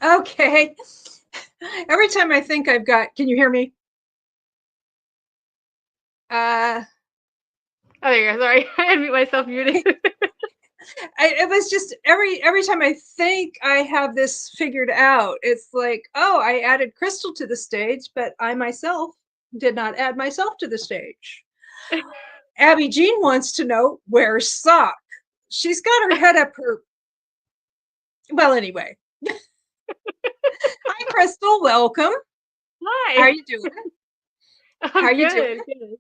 Okay. Every time I think I've got, can you hear me? Uh, Oh, there you go. Sorry, I had myself muted. it was just every time I think I have this figured out, it's like, oh, I added Crystal to the stage, but I myself did not add myself to the stage. Abby Jean wants to know where's Sock. She's got her head up her. Well, anyway. Hi, Crystal. Welcome. How are Hi. you doing? How are I'm you doing? good. Good.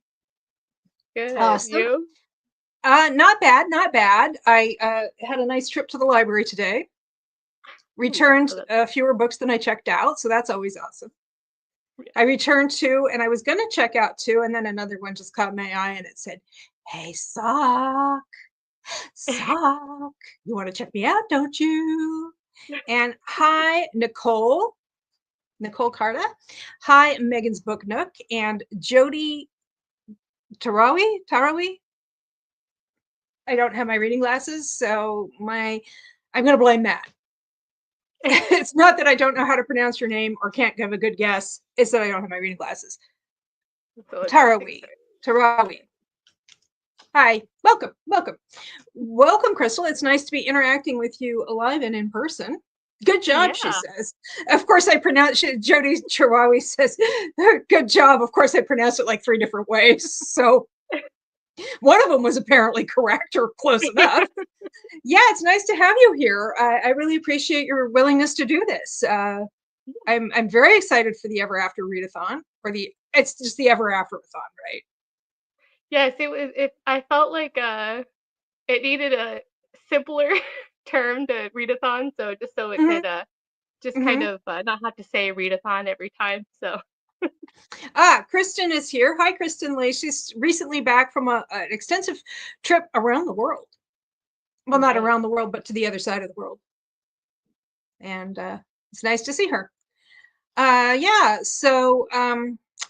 Good. Awesome. You? Not bad, not bad. I had a nice trip to the library today. Ooh, Returned oh, that's fewer books than I checked out, so that's always awesome. I yeah. returned two, and I was going to check out two, and then another one just caught my eye, and it said, "Hey, Sock, Sock, you want to check me out, don't you?" And hi, Nicole Carta. Hi, Megan's Book Nook, and Jody Tarawi. I don't have my reading glasses, so I'm going to blame Matt. It's not that I don't know how to pronounce your name or can't give a good guess. It's that I don't have my reading glasses. So it's something. Tarawi. Tarawi. Hi. Welcome. Welcome, Crystal. It's nice to be interacting with you live and in person. Good job, she Yeah. says. Of course, I pronounce it. Jody Chihuahua says, good job. Of course, I pronounced it like three different ways. So one of them was apparently correct or close enough. Yeah, it's nice to have you here. I really appreciate your willingness to do this. I'm very excited for the Ever After readathon, or it's just the Ever Afterathon, right? Yes, it was. I felt like it needed a simpler term to readathon, so it Mm-hmm, could just kind mm-hmm. of not have to say readathon every time. So Kristen is here. Hi, Kristen Lee. She's recently back from an extensive trip around the world. Well, not nice. around the world, but to the other side of the world. And it's nice to see her. Yeah, so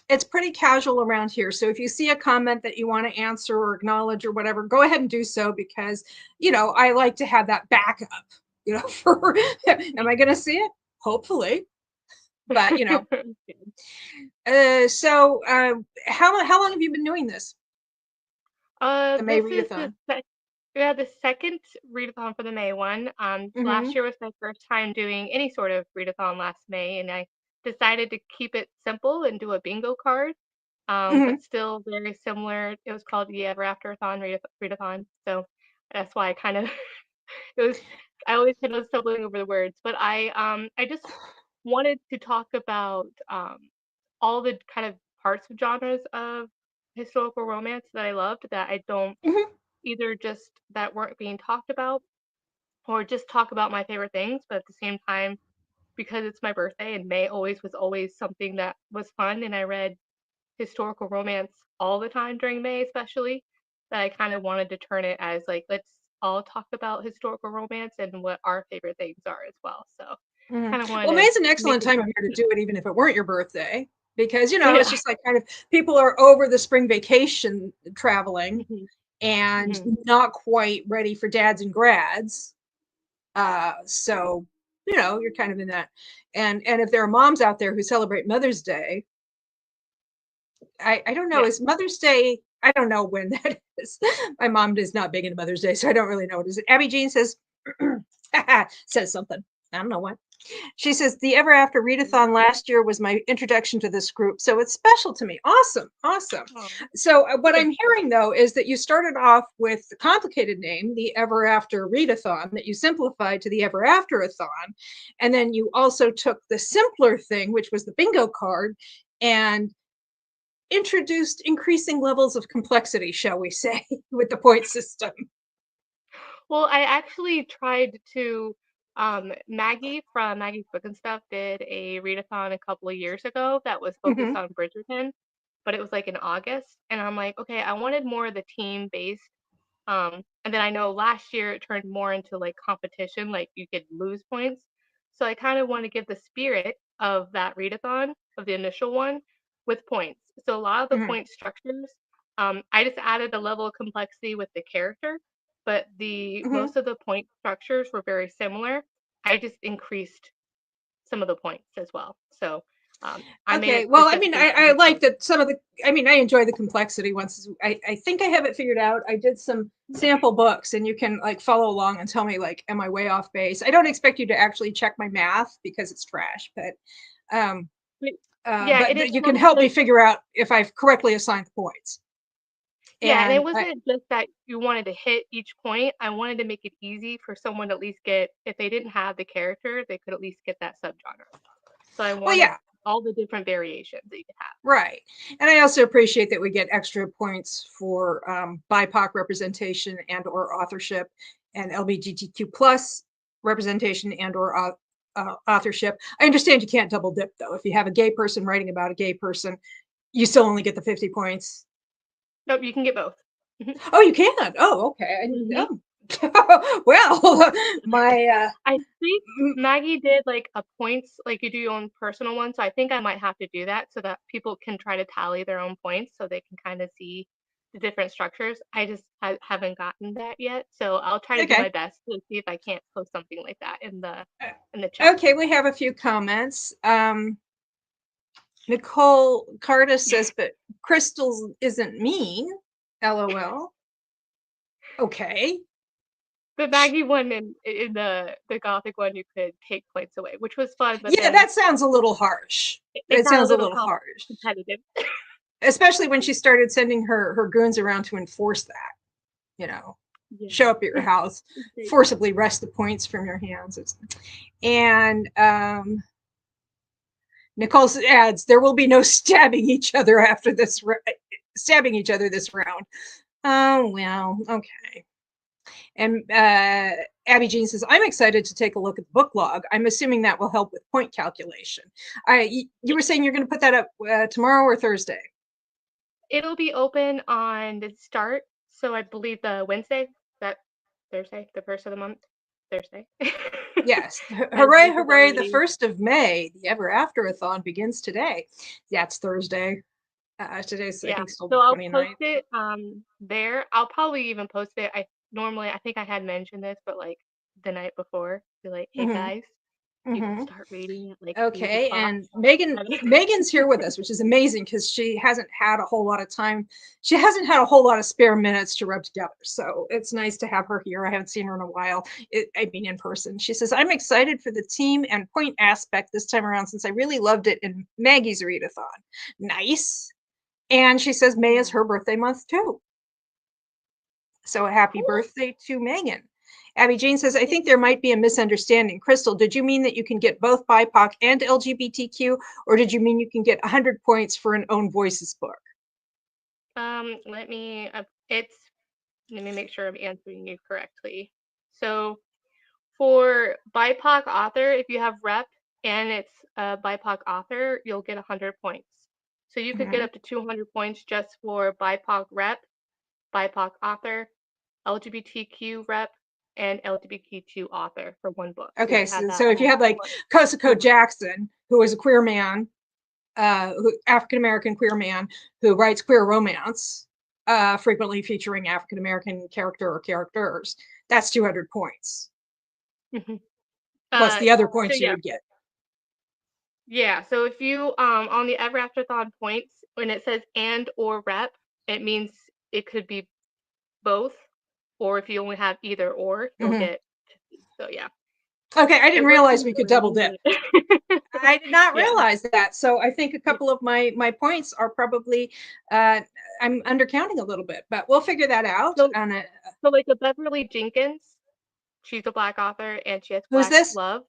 it's pretty casual around here. So if you see a comment that you want to answer or acknowledge or whatever, go ahead and do so because, I like to have that backup, for, am I going to see it? Hopefully. But, how long have you been doing this? The May This is the readathon. yeah, the second readathon for the May one. Mm-hmm. Last year was my first time doing any sort of readathon last May, and I decided to keep it simple and do a bingo card, Mm-hmm. but still very similar. It was called the Ever Afterathon readathon, so that's why I kind of it was. I always kind of stumbling over the words, but I just wanted to talk about all the kind of parts of genres of historical romance that I loved that I don't Mm-hmm. either just that weren't being talked about or just talk about my favorite things, but at the same time, because it's my birthday and May always was always something that was fun, and I read historical romance all the time during May, especially, that I kind of wanted to turn it as like, let's all talk about historical romance and what our favorite things are as well. So Mm-hmm. kind of wanted Well, to May's an make excellent it time of fun. year to do it, even if it weren't your birthday, because it's Yeah. just like kind of people are over the spring vacation traveling Mhm. and Mhm. not quite ready for dads and grads. So you're kind of in that. And if there are moms out there who celebrate Mother's Day, I don't know, Yeah. is Mother's Day? I don't know when that is. My mom is not big into Mother's Day, so I don't really know what it is. Abby Jean says says something. I don't know what. She says, the Ever After Readathon last year was my introduction to this group. So it's special to me. Awesome. Awesome. Oh, So what good. I'm hearing, though, is that you started off with the complicated name, the Ever After Readathon, that you simplified to the Ever Afterathon. And then you also took the simpler thing, which was the bingo card, and introduced increasing levels of complexity, shall we say, with the point system. Well, I actually tried to Maggie from Maggie's Book and Stuff did a readathon a couple of years ago that was focused Mm-hmm, on Bridgerton, but it was like in August. And I'm like, okay, I wanted more of the team based. And then I know last year it turned more into like competition, like you could lose points. So I kind of want to give the spirit of that readathon, of the initial one, with points. So a lot of the mm-hmm, point structures, I just added a level of complexity with the character, but the mm-hmm. most of the point structures were very similar. I just increased some of the points as well. So I made Okay. it Well, I mean, specifically for I this like one. that some of the, I mean, I enjoy the complexity once. I think I have it figured out. I did some sample books and you can like follow along and tell me like, am I way off base? I don't expect you to actually check my math because it's trash, um, But yeah, it is but you can fun help me because figure out if I've correctly assigned the points. yeah, and it And wasn't just that you wanted to hit each point. I wanted to make it easy for someone to at least get, if they didn't have the character, they could at least get that subgenre. So I well, wanted yeah, all the different variations that you could have. right. And I also appreciate that we get extra points for BIPOC representation and or authorship and LGBTQ plus representation and or authorship. I understand you can't double dip though. If you have a gay person writing about a gay person, you still only get the 50 points. Nope, you can get both. Mhm. Oh, you can. Oh, okay. Mhm. Well, my I think Maggie did like a points, like you do your own personal one. So I think I might have to do that so that people can try to tally their own points so they can kind of see the different structures. I just haven't gotten that yet. So I'll try to do okay. my best to see if I can't post something like that in the chat. Okay, we have a few comments. Nicole Carta says, but Crystal isn't mean. LOL. Okay. The Maggie one in the Gothic one, you could take points away, which was fun, but Yeah, then that sounds a little harsh. it It got a sounds a little little harsh, competitive. especially when she started sending her goons around to enforce that. You know, show up at your Yeah. house, Great. forcibly wrest the points from your hands. And Nicole adds, "There will be no stabbing each other after this. Stabbing each other this round." Oh well, okay. And Abby Jean says, I'm excited to take a look at the book log. I'm assuming that will help with point calculation. You were saying you're going to put that up tomorrow or Thursday? It'll be open on the start, so I believe the Wednesday, that Thursday, the first of the month, Thursday. Yes. As Hooray, this is hooray. The already, 1st of May, the Ever Afterathon begins today. That's Thursday. Today's, I yeah. think, still the So I'll post 29th. it there. I'll probably even post it. I think I had mentioned this, but like the night before, be like, hey Mm-hmm. guys, you can Mm-hmm. start reading at like 8 Okay, o'clock. and Megan's here with us, which is amazing because she hasn't had a whole lot of time. She hasn't had a whole lot of spare minutes to rub together. So it's nice to have her here. I haven't seen her in a while. I mean, in person. She says, I'm excited for the team and point aspect this time around since I really loved it in Maggie's readathon. Nice. And she says May is Yeah. her birthday month too. So a happy Cool. birthday to Megan. Abby Jean says, I think there might be a misunderstanding. Crystal, did you mean that you can get both BIPOC and LGBTQ, or did you mean you can get 100 points for an Own Voices book? Let me let me make sure I'm answering you correctly. So for BIPOC author, if you have rep and it's a BIPOC author, you'll get 100 points. So you could get Mhm. up to 200 points just for BIPOC rep, BIPOC author, LGBTQ rep, and LGBTQ author for one book. So Okay, you have that so if you all had like for Kosako 200. Jackson, who is a queer man, African American queer man who writes queer romance, frequently featuring African American character or characters, that's 200 points Mhm. plus Uh, the other so points you yeah, would get. yeah. So if you on the Ever Afterthon points, when it says and or rep, it means it could be both, or if you only have either or, you'll Mhm. get 50. So yeah, Okay, I it didn't works realize in we could double between, dip. but I did not yeah. realize that. So I think a couple of my points are probably uh, I'm undercounting a little bit, but we'll figure that out. So And so like a Beverly Jenkins, she's a black author and she has who's black this? love.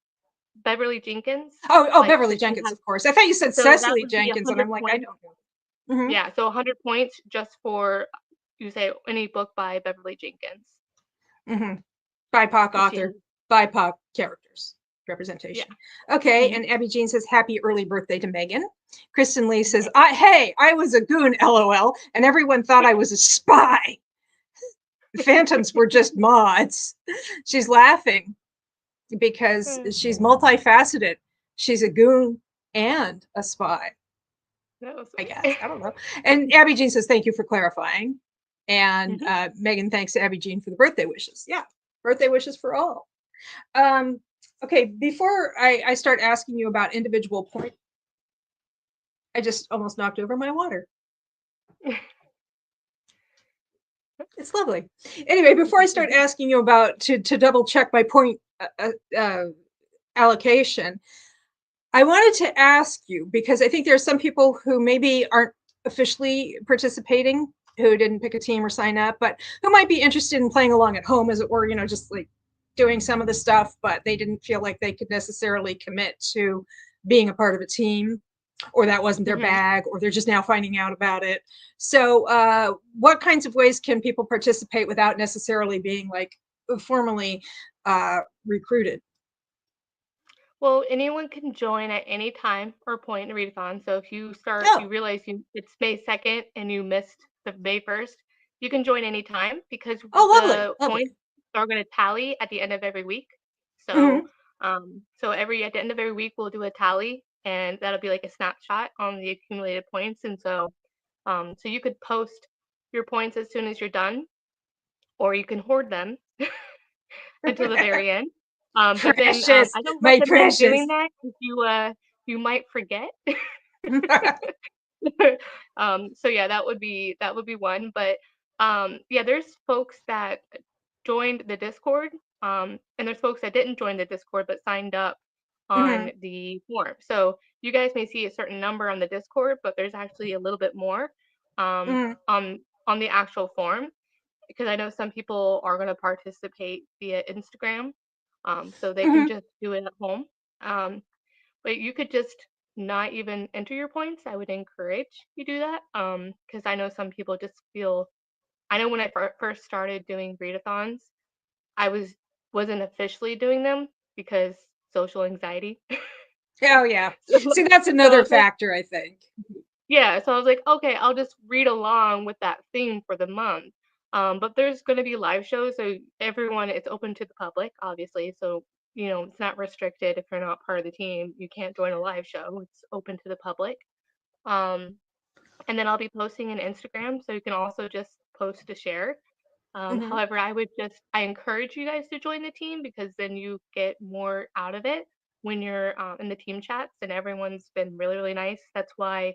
Beverly Jenkins, Oh, like so Beverly she Jenkins, has of course. I thought you said so that Cecily would be Jenkins, and I'm 100 like, I points. don't know. Yeah, so 100 points just for you say any book by Beverly Jenkins. Mm-hmm. BIPOC So she has author, BIPOC characters yeah. representation. Okay, Hmm. and Abby Jean says, happy early birthday to Megan. Kristen Lee says, Yeah. hey, I was a goon, LOL, and everyone thought I was a spy. Phantoms were just mods. She's laughing because she's multifaceted. She's a goon and a spy, That was I sweet. guess. I don't know. And Abby Jean says, thank you for clarifying. And Hmm. Megan thanks Abby Jean for the birthday wishes. Yeah, birthday wishes for all. Um, Okay, before I start asking you about individual points, I just almost knocked over my water. It's lovely. Anyway, before I start asking you about to double check my point allocation, I wanted to ask you because I think there are some people who maybe aren't officially participating, who didn't pick a team or sign up, but who might be interested in playing along at home, as it were, just like doing some of the stuff, but they didn't feel like they could necessarily commit to being a part of a team, or that wasn't their Hmm. bag, or they're just now finding out about it. So, what kinds of ways can people participate without necessarily being like formally recruited? Well, anyone can join at any time or point in a readathon. So if you Oh, realize it's May 2nd and you missed the May 1st, you can join any time because oh, lovely, the lovely. points are going to tally at the end of every week. So, Hmm. at the end of every week we'll do a tally, and that'll be like a snapshot on the accumulated points. And so you could post your points as soon as you're done, or you can hoard them until the very end. But then Precious, I don't my recommend doing precious. that because you might forget. So yeah, that would be one. But yeah, there's folks that joined the Discord, and there's folks that didn't join the Discord but signed up Hmm. on the form. So you guys may see a certain number on the Discord, but there's actually a little bit more um, Hmm. on the actual form, because I know some people are going to participate via Instagram, so they can Hmm. just do it at home. Um, but you could just not even enter your points. I would encourage you do that, because I know some people just feel. I know when I first started doing readathons, I wasn't officially doing them because social anxiety. Oh yeah. so, See, that's so I another was like, factor, I think. yeah, so I was like, okay, I'll just read along with that theme for the month. But there's going to be live shows, so everyone, it's open to the public, obviously. So, it's not restricted. If you're not part of the team, you can't join a live show. It's open to the public. Um, and then I'll be posting in Instagram, so you can also just post to share. Hmm. However, I encourage you guys to join the team because then you get more out of it when you're in the team chats, and everyone's been really, really nice. That's why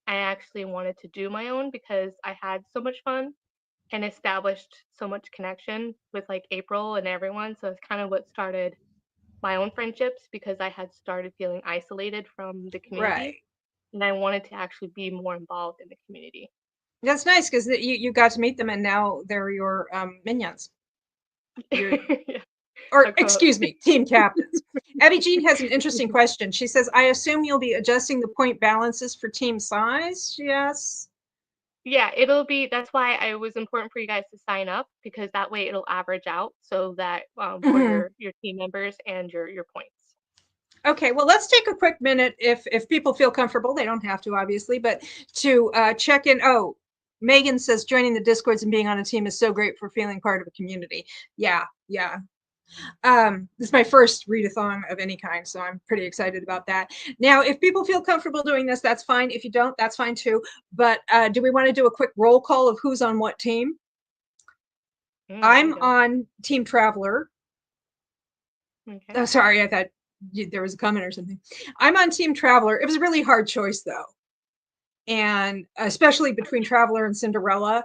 I actually wanted to do my own, because I had so much fun and established so much connection with like April and everyone. So it's kind of what started my own friendships, because I had started feeling isolated from the community Right. and I wanted to actually be more involved in the community. That's nice because you got to meet them and now they're your minions. Your Yeah, or a quote. excuse me, team captains. Abby Jean has an interesting question. She says, "I assume you'll be adjusting the point balances for team size." Yes. Yeah, that's why it was important for you guys to sign up, because that way it'll average out so that for Hmm. your team members and your points. Okay, well, let's take a quick minute if people feel comfortable. They don't have to, obviously, but to check in. Oh, Megan says joining the discords and being on a team is so great for feeling part of a community. Yeah, yeah. This is my first readathon of any kind, so I'm pretty excited about that. Now, if people feel comfortable doing this, that's fine. If you don't, that's fine too. But do we want to do a quick roll call of who's on what team? There you I'm go. on Team Traveler. Okay. Oh, sorry, I thought there was a comment or something. I'm on Team Traveler. It was a really hard choice, though, and especially between Traveler and Cinderella.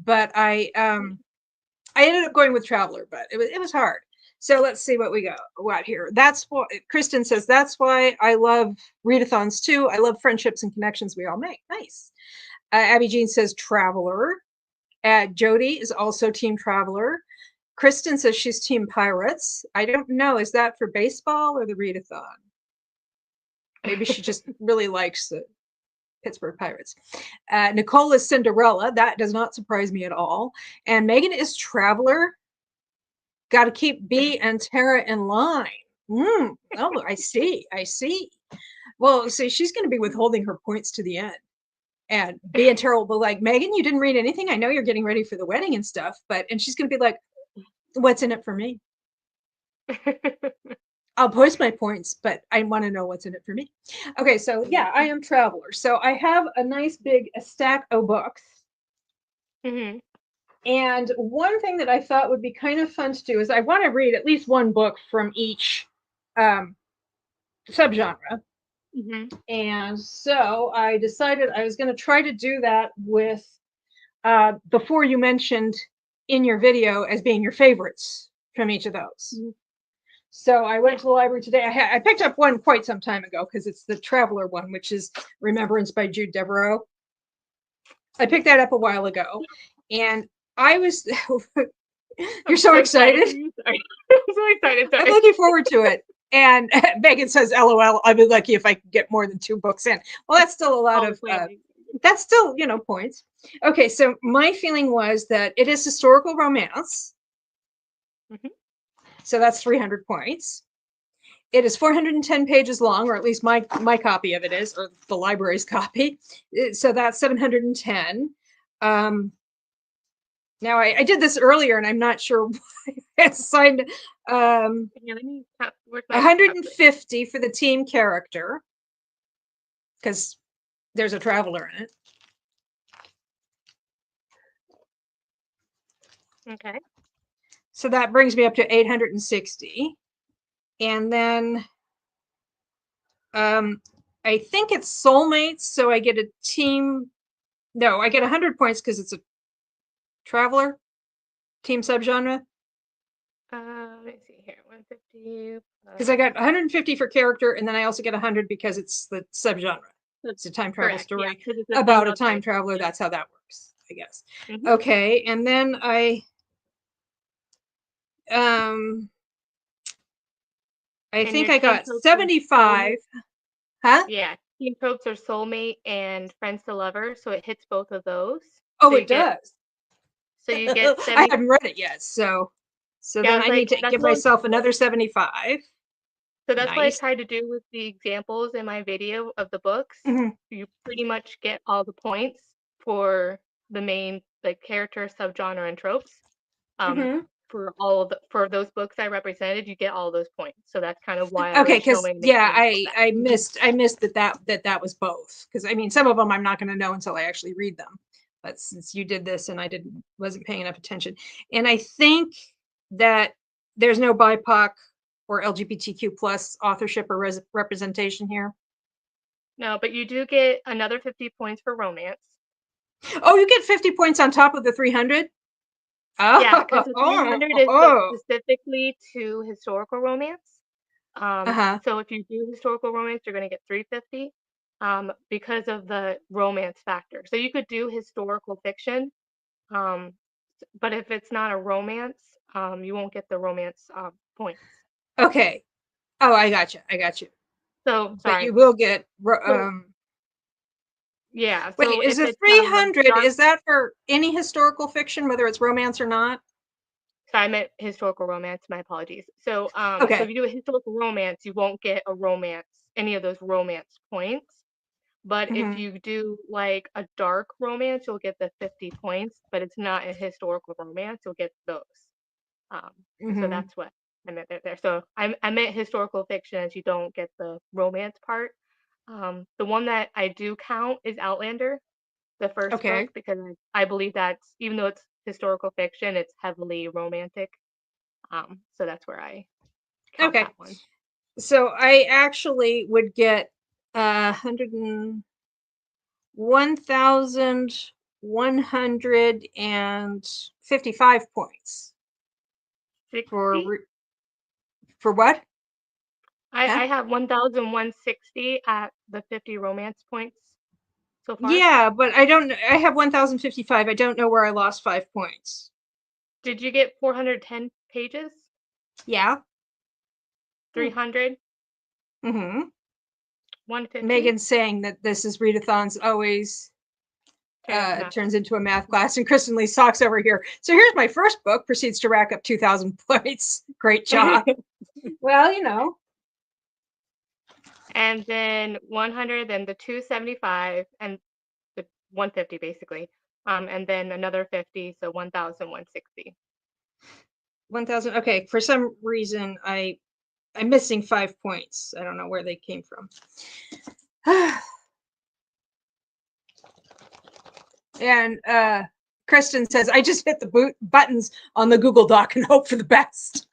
But I ended up going with Traveler, but it was hard. So let's see what we got here. That's what Kristen says. That's why I love readathons too. I love friendships and connections we all make. Nice. Abby Jean says Traveler. Jody is also Team Traveler. Kristen says she's Team Pirates. I don't know. Is that for baseball or the readathon? Maybe she just really likes the Pittsburgh Pirates. Nicole is Cinderella. That does not surprise me at all. And Megan is Traveler. Got to keep B and Tara in line. Oh, I see. I see. Well, see, she's going to be withholding her points to the end. And B and Tara will be like, Megan, you didn't read anything. I know you're getting ready for the wedding and stuff, and she's going to be like, what's in it for me? I'll post my points, but I want to know what's in it for me. Okay, so yeah, I am Traveler. So I have a nice big stack of books. Hmm. And one thing that I thought would be kind of fun to do is I want to read at least one book from each. subgenre. Mm-hmm. And so I decided I was going to try to do that with the four you mentioned in your video as being your favorites from each of those. Mm-hmm. So I went to the library today. I picked up one quite some time ago because it's the Traveler one, which is Remembrance by Jude Devereaux. I picked that up a while ago, and I was. You're so excited. I'm so excited. I'm looking forward to it. And Megan says, "LOL, I'd be lucky if I could get more than 2 books in." Well, that's still a lot of. That's still, points. Okay, so my feeling was that it is historical romance. Mm-hmm. So that's 300 points. It is 410 pages long, or at least my copy of it is, or the library's copy. So that's 710. Now I did this earlier, and I'm not sure why I assigned 150 for the team character, because there's a traveler in it. Okay. So that brings me up to 860. And then I think it's soulmates, so I get a team. No, I get 100 points because it's a traveler team subgenre. Let me see here. 150. Because I got 150 for character, and then I also get 100 because it's the subgenre. It's a time travel story about a time traveler. That's how that works, I guess. Mm-hmm. Okay, and then I think I got 75. Huh? Yeah, team tropes are soulmate and friends to lover, so it hits both of those. Oh, so it does. So you get 70. I haven't read it yet, so then I need to give myself another 75. So that's what I tried to do with the examples in my video of the books. Mm-hmm. You pretty much get all the points for the main character, subgenre, and tropes. Mm-hmm. For those books I represented, you get all those points. So that's kind of why I was showing. I missed that was both, because I mean some of them I'm not going to know until I actually read them. But since you did this and I wasn't paying enough attention, and I think that there's no BIPOC or LGBTQ plus authorship or representation here. No, but you do get another 50 points for romance. Oh, you get 50 points on top of the 300? Oh, yeah, because the 300 is specifically to historical romance. So if you do historical romance, you're going to get 350 because of the romance factor. So you could do historical fiction, but if it's not a romance, you won't get the romance points. Okay. Oh, I got you. So, sorry. But you will get yeah. Wait, so is it 300? Is that for any historical fiction, whether it's romance or not? So I meant historical romance. My apologies. So, so if you do a historical romance, you won't get any of those romance points. But if you do like a dark romance, you'll get the 50 points. But it's not a historical romance, you'll get those. So that's what I meant there. So I meant historical fiction, as you don't get the romance part. The one that I do count is Outlander, the first book, because I believe that's, even though it's historical fiction, it's heavily romantic. So that's where I count that one. So I actually would get 1,155 points. 60? For what? I have 1,160 at the 50 romance points so far. Yeah, but I have 1,055. I don't know where I lost 5 points. Did you get 410 pages? Yeah. 300? 150? Megan's saying that this is readathons always turns into a math class, and Kristen Lee Socks over here. So here's my first book, proceeds to rack up 2,000 points. Great job. Well, And then 100, then the 275, and the 150 basically. And then another 50, so 1,160. 1,000. Okay, for some reason I'm missing 5 points. I don't know where they came from. And Kristen says, I just hit the buttons on the Google Doc and hope for the best.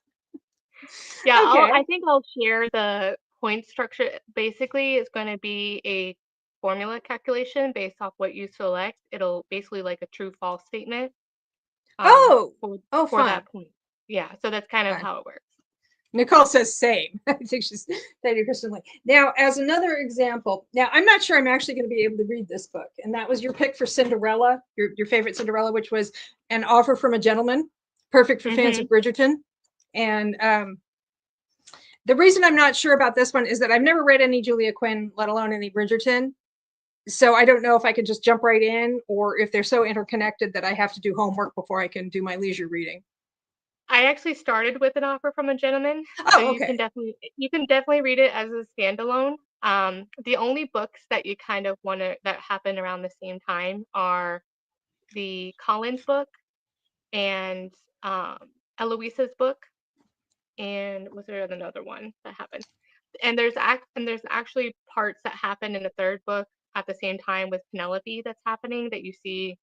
Yeah, I Okay. think I'll share the point structure. Basically, it's going to be a formula calculation based off what you select. It'll basically like a true false statement um Oh, for oh, for fun. that point. Yeah, so that's kind of Fun. how it works. Nicole says same. I think she's Lady Kristen Lee. Now, as another example, now I'm not sure I'm actually going to be able to read this book, and that was your pick for Cinderella, your favorite Cinderella, which was An Offer from a Gentleman, perfect for fans of Mhm. Bridgerton. And the reason I'm not sure about this one is that I've never read any Julia Quinn, let alone any Bridgerton. So I don't know if I can just jump right in or if they're so interconnected that I have to do homework before I can do my leisure reading. I actually started with An Offer from a Gentleman, so Oh, okay. you can definitely read it as a standalone. The only books that you kind of want to that happen around the same time are the Collins book and Eloise's book, and was there another one that happened? And there's actually parts that happen in the third book at the same time with Penelope that's happening that you see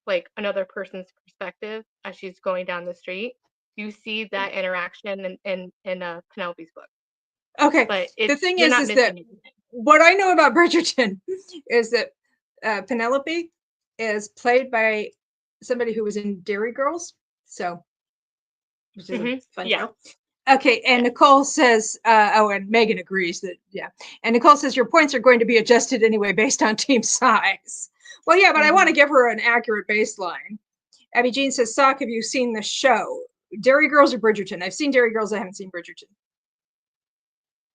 like another person's perspective as she's going down the street. You see that interaction in Penelope's book, Okay. but The it's thing you're not is that missing anything. what I know about Bridgerton is that Penelope is played by somebody who was in Dairy Girls, so which is a fun Yeah, show. Okay, and yeah. Nicole says, oh, and Megan agrees that, yeah. And Nicole says, your points are going to be adjusted anyway based on team size. Well, yeah, but I want to hmm give her an accurate baseline. Abby Jean says, Sock, have you seen the show? Dairy Girls or Bridgerton? I've seen Dairy Girls, I haven't seen Bridgerton.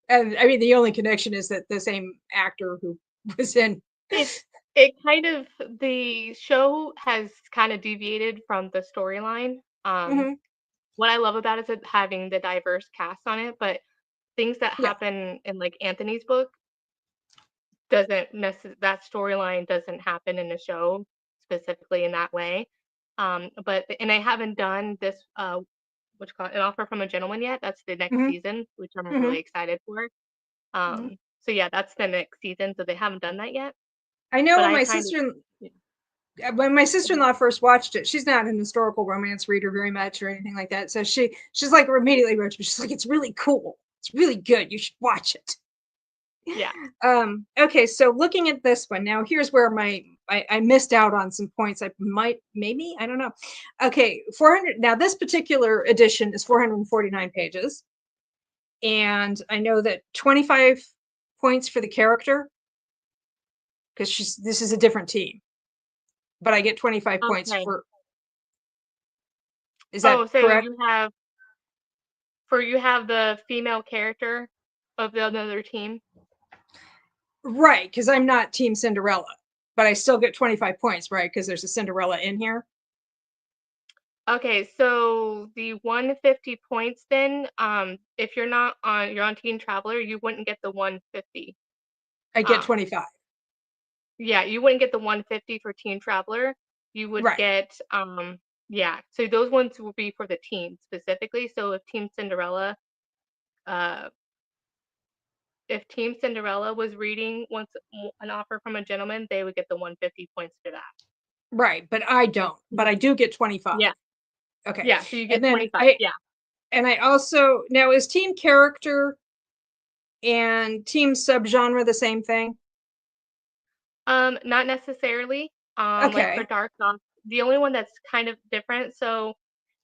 And I mean, the only connection is that the same actor who was in. It it kind of the show has kind of deviated from the storyline. Mhm. What I love about it is it having the diverse cast on it, but things that Yeah. happen in like Anthony's book doesn't that storyline doesn't happen in the show specifically in that way. But and I haven't done this what you call it, An Offer from a Gentleman yet. That's the next Hmm. season, which I'm Hmm. really excited for. Hmm. So yeah, that's the next season. So they haven't done that yet. I know But I kind of yeah. when my sister-in-law first watched it, she's not an historical romance reader very much or anything like that. So she's like immediately wrote to me. She's like, it's really cool. It's really good. You should watch it. Yeah. Okay, so looking at this one now, here's where I missed out on some points. I might maybe I don't know. Okay, 400. Now this particular edition is 449 pages, and I know that 25 points for the character because she's this is a different team, but I get 25 points Okay. for. Is that Oh, so correct? you have the female character of the other team. Right, because I'm not Team Cinderella, but I still get 25 points, right? Because there's a Cinderella in here. Okay, so the 150 points then, if you're on Teen Traveler, you wouldn't get the 150. I get Um, 25. yeah, you wouldn't get the 150 for Teen Traveler. You would Right. get, yeah, so those ones will be for the team specifically. So uh, if Team Cinderella was reading an offer from a gentleman, they would get the 150 points for that. Right, but I don't. But Mhm. I do get 25. Yeah, Okay. yeah, so you And get then 25. I Yeah. and I also now is team character and team subgenre the same thing? Not necessarily. Like for Okay. Dark Thoughts, the only one that's kind of different. So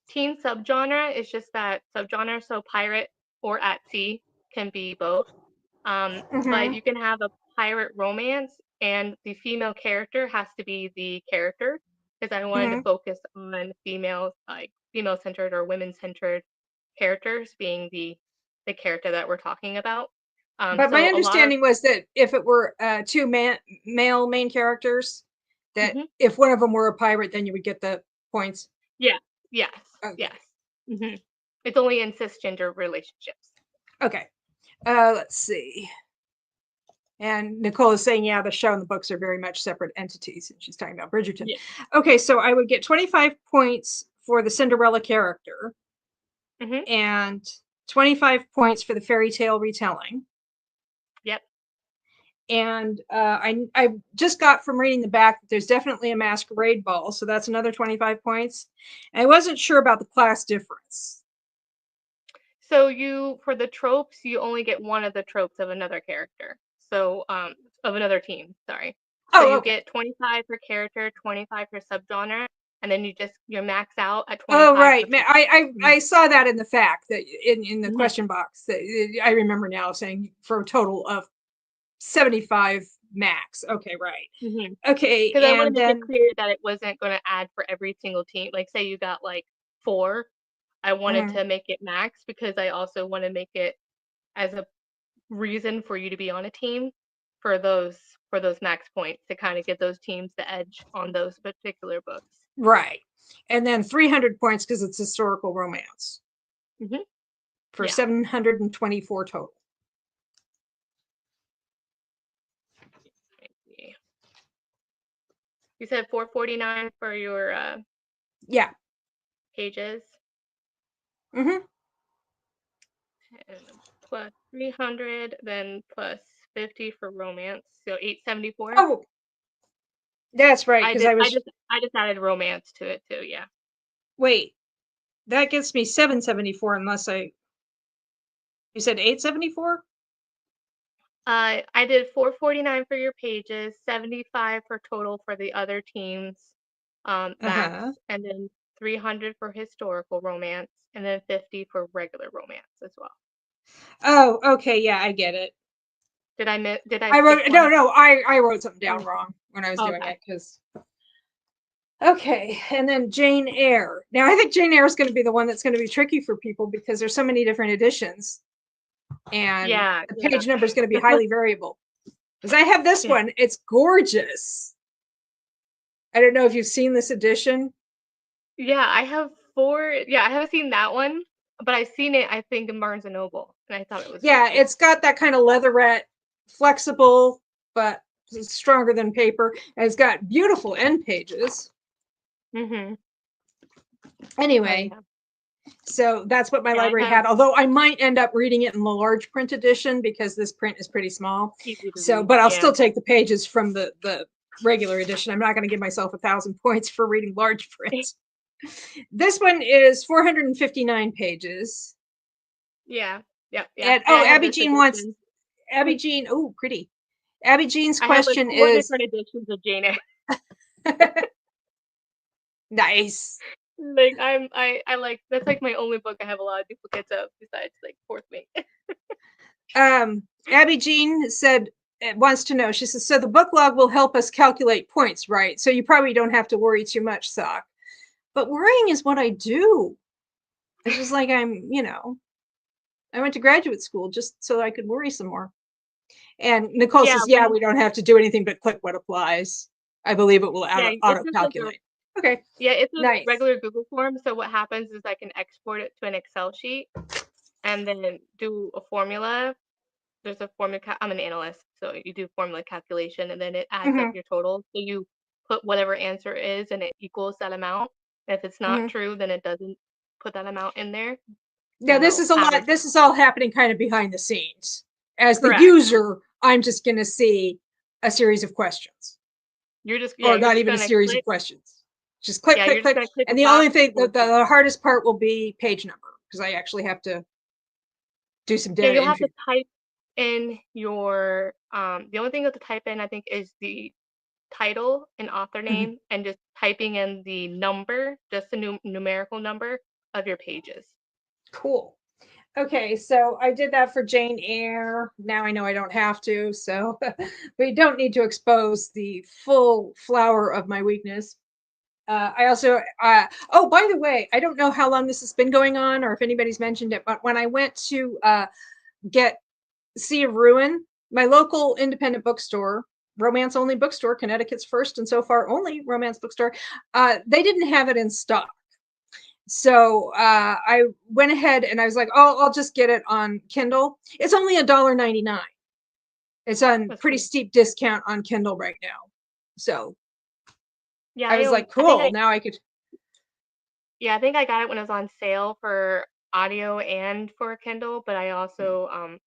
teen subgenre is just that subgenre. So pirate or at sea can be both. But Mm-hmm. you can have a pirate romance, and the female character has to be the character because I wanted to Mm-hmm. focus on female centered or women centered characters being the character that we're talking about. But my So a lot of understanding was that if it were two male main characters, that mhm. if one of them were a pirate, then you would get the points. Yeah, yes, yes. Okay. hmm It's only in cisgender relationships. Okay. Let's see. And Nicole is saying, yeah, the show and the books are very much separate entities. And she's talking about Bridgerton. Yeah. Okay, so I would get 25 points for the Cinderella character hmm and 25 points for the fairy tale retelling. Yep. And I just got from reading the back that there's definitely a masquerade ball, so that's another 25 points. And I wasn't sure about the class difference. So for the tropes, you only get one of the tropes of another character. So, of another team, sorry. So Oh, you okay. get 25 per character, 25 per subgenre, and then you max out at Oh, 25 right. per piece. I saw that in the fact that in the Mm-hmm. question box that I remember now saying for a total of 75 max. Okay, right. Mm-hmm. Okay, Because I want to and make it then clear that it wasn't going to add for every single team. Like, say you got like 4, I wanted mhm, to make it max because I also want to make it as a reason for you to be on a team for those max points to kind of get those teams the edge on those particular books. right. And then 300 points because it's historical romance Mm-hmm. for Yeah. 724 total. You said 449 for your Yeah. pages, Hmm. and plus 300, then plus 50 for romance, so 874. Oh, that's right. Because I was, I just added romance to it too. Yeah. wait, that gets me 774 unless you said 874? I did 449 for your pages, 75 for total for the other teams, max, Uh-huh. and then 300 for historical romance, and then 50 for regular romance as well. Oh, okay. Yeah, I get it. Did I I skip wrote, one? no, I wrote something down Oh, wrong when I was doing okay. it because, okay. And then Jane Eyre. Now, I think Jane Eyre is going to be the one that's going to be tricky for people because there's so many different editions and Yeah, the yeah, page number is going to be highly variable. Because I have this yeah. one, it's gorgeous. I don't know if you've seen this edition. Yeah, I have 4. Yeah, I haven't seen that one, but I've seen it, I think, in Barnes and Noble, and I thought it was really Yeah, cool. it's got that kind of leatherette, flexible, but stronger than paper. And it's got beautiful end pages. Mm-hmm. Oh Anyway, yeah. so that's what my Yeah, I library have had. Although I might end up reading it in the large print edition because this print is pretty small. easy to So, read. but I'll Yeah. still take the pages from the regular edition. I'm not going to give myself 1,000 points for reading large print. This one is 459 pages. Yeah. Yep. Yeah. And And oh, I have this edition. Abby Jean. Oh, pretty. Abby Jean's I have like question 4 is different editions of Jane Eyre. nice. Like I like that's like my only book I have a lot of duplicates of besides like Fourth Mate. Abby Jean said wants to know. She says, so the book log will help us calculate points, right? So you probably don't have to worry too much, Sock. But worrying is what I do. It's just like I went to graduate school just so I could worry some more. And Nicole Yeah, says, yeah, when we don't have to do anything but click what applies. I believe it will yeah, auto calculate. Okay, it's a nice. regular Google form, so what happens is I can export it to an Excel sheet and then do a formula. There's a formula I'm an analyst, so you do formula calculation and then it adds up Mm-hmm, your total. So you put whatever answer is and it equals that amount. And if it's not mm-hmm. true, then it doesn't put that amount in there Now and this it'll is a lot. average it This is out. all happening kind of behind the scenes. As the Correct. user, I'm just going to see a series of questions, or You're not just even a gonna series of click. questions. Just click, Yeah, click, you're just click. gonna click And a the only box thing, and the hardest part will be page number because I actually have to do some yeah, data you'll have to entry. type in your the only thing you have to type in I think is the title and author Mhm. name and just typing in the number, just the numerical number of your pages. Cool. Okay, so I did that for Jane Eyre. Now I know I don't have to, so we don't need to expose the full flower of my weakness. I also, oh, by the way, I don't know how long this has been going on or if anybody's mentioned it, but when I went to get Sea of Ruin, my local independent bookstore, romance only bookstore, Connecticut's first and so far only romance bookstore, they didn't have it in stock. So I went ahead and I was like, oh, I'll just get it on Kindle. It's only $1.99. It's on That's pretty cool. steep discount on Kindle right now. So Yeah, I was like, cool. Now I could. I think I got it when it was on sale for audio and for Kindle, but I also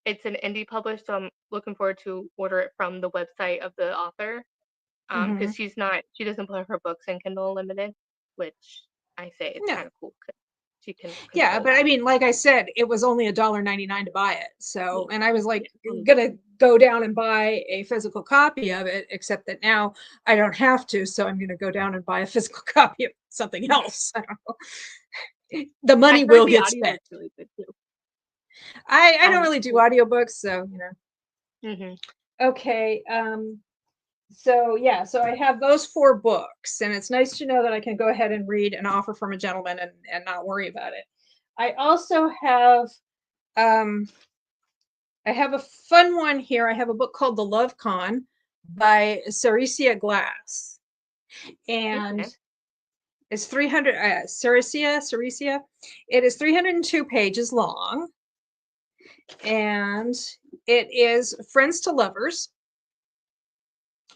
it's an indie published, so I'm looking forward to order it from the website of the author. Mhm. Because she doesn't put her books in Kindle Unlimited, which I say it's No, kind of cool. you can Yeah, control but I that. mean, like I said, it was only $1.99 to buy it. So, Yeah. and I was like Mm. gonna go down and buy a physical copy of it, except that now I don't have to. So I'm gonna go down and buy a physical copy of something else. I don't know. The I money heard will the get audio spent. is really good too. I don't Um, really do audiobooks, so mm-hmm. Okay. So yeah, so I have those 4 books, and it's nice to know that I can go ahead and read An Offer from a Gentleman and not worry about it. I also have um I have a fun one here. I have a book called The Love Con by Saricia Glass. And Okay. it's 300 Saricia. It is 302 pages long, and it is Friends to Lovers,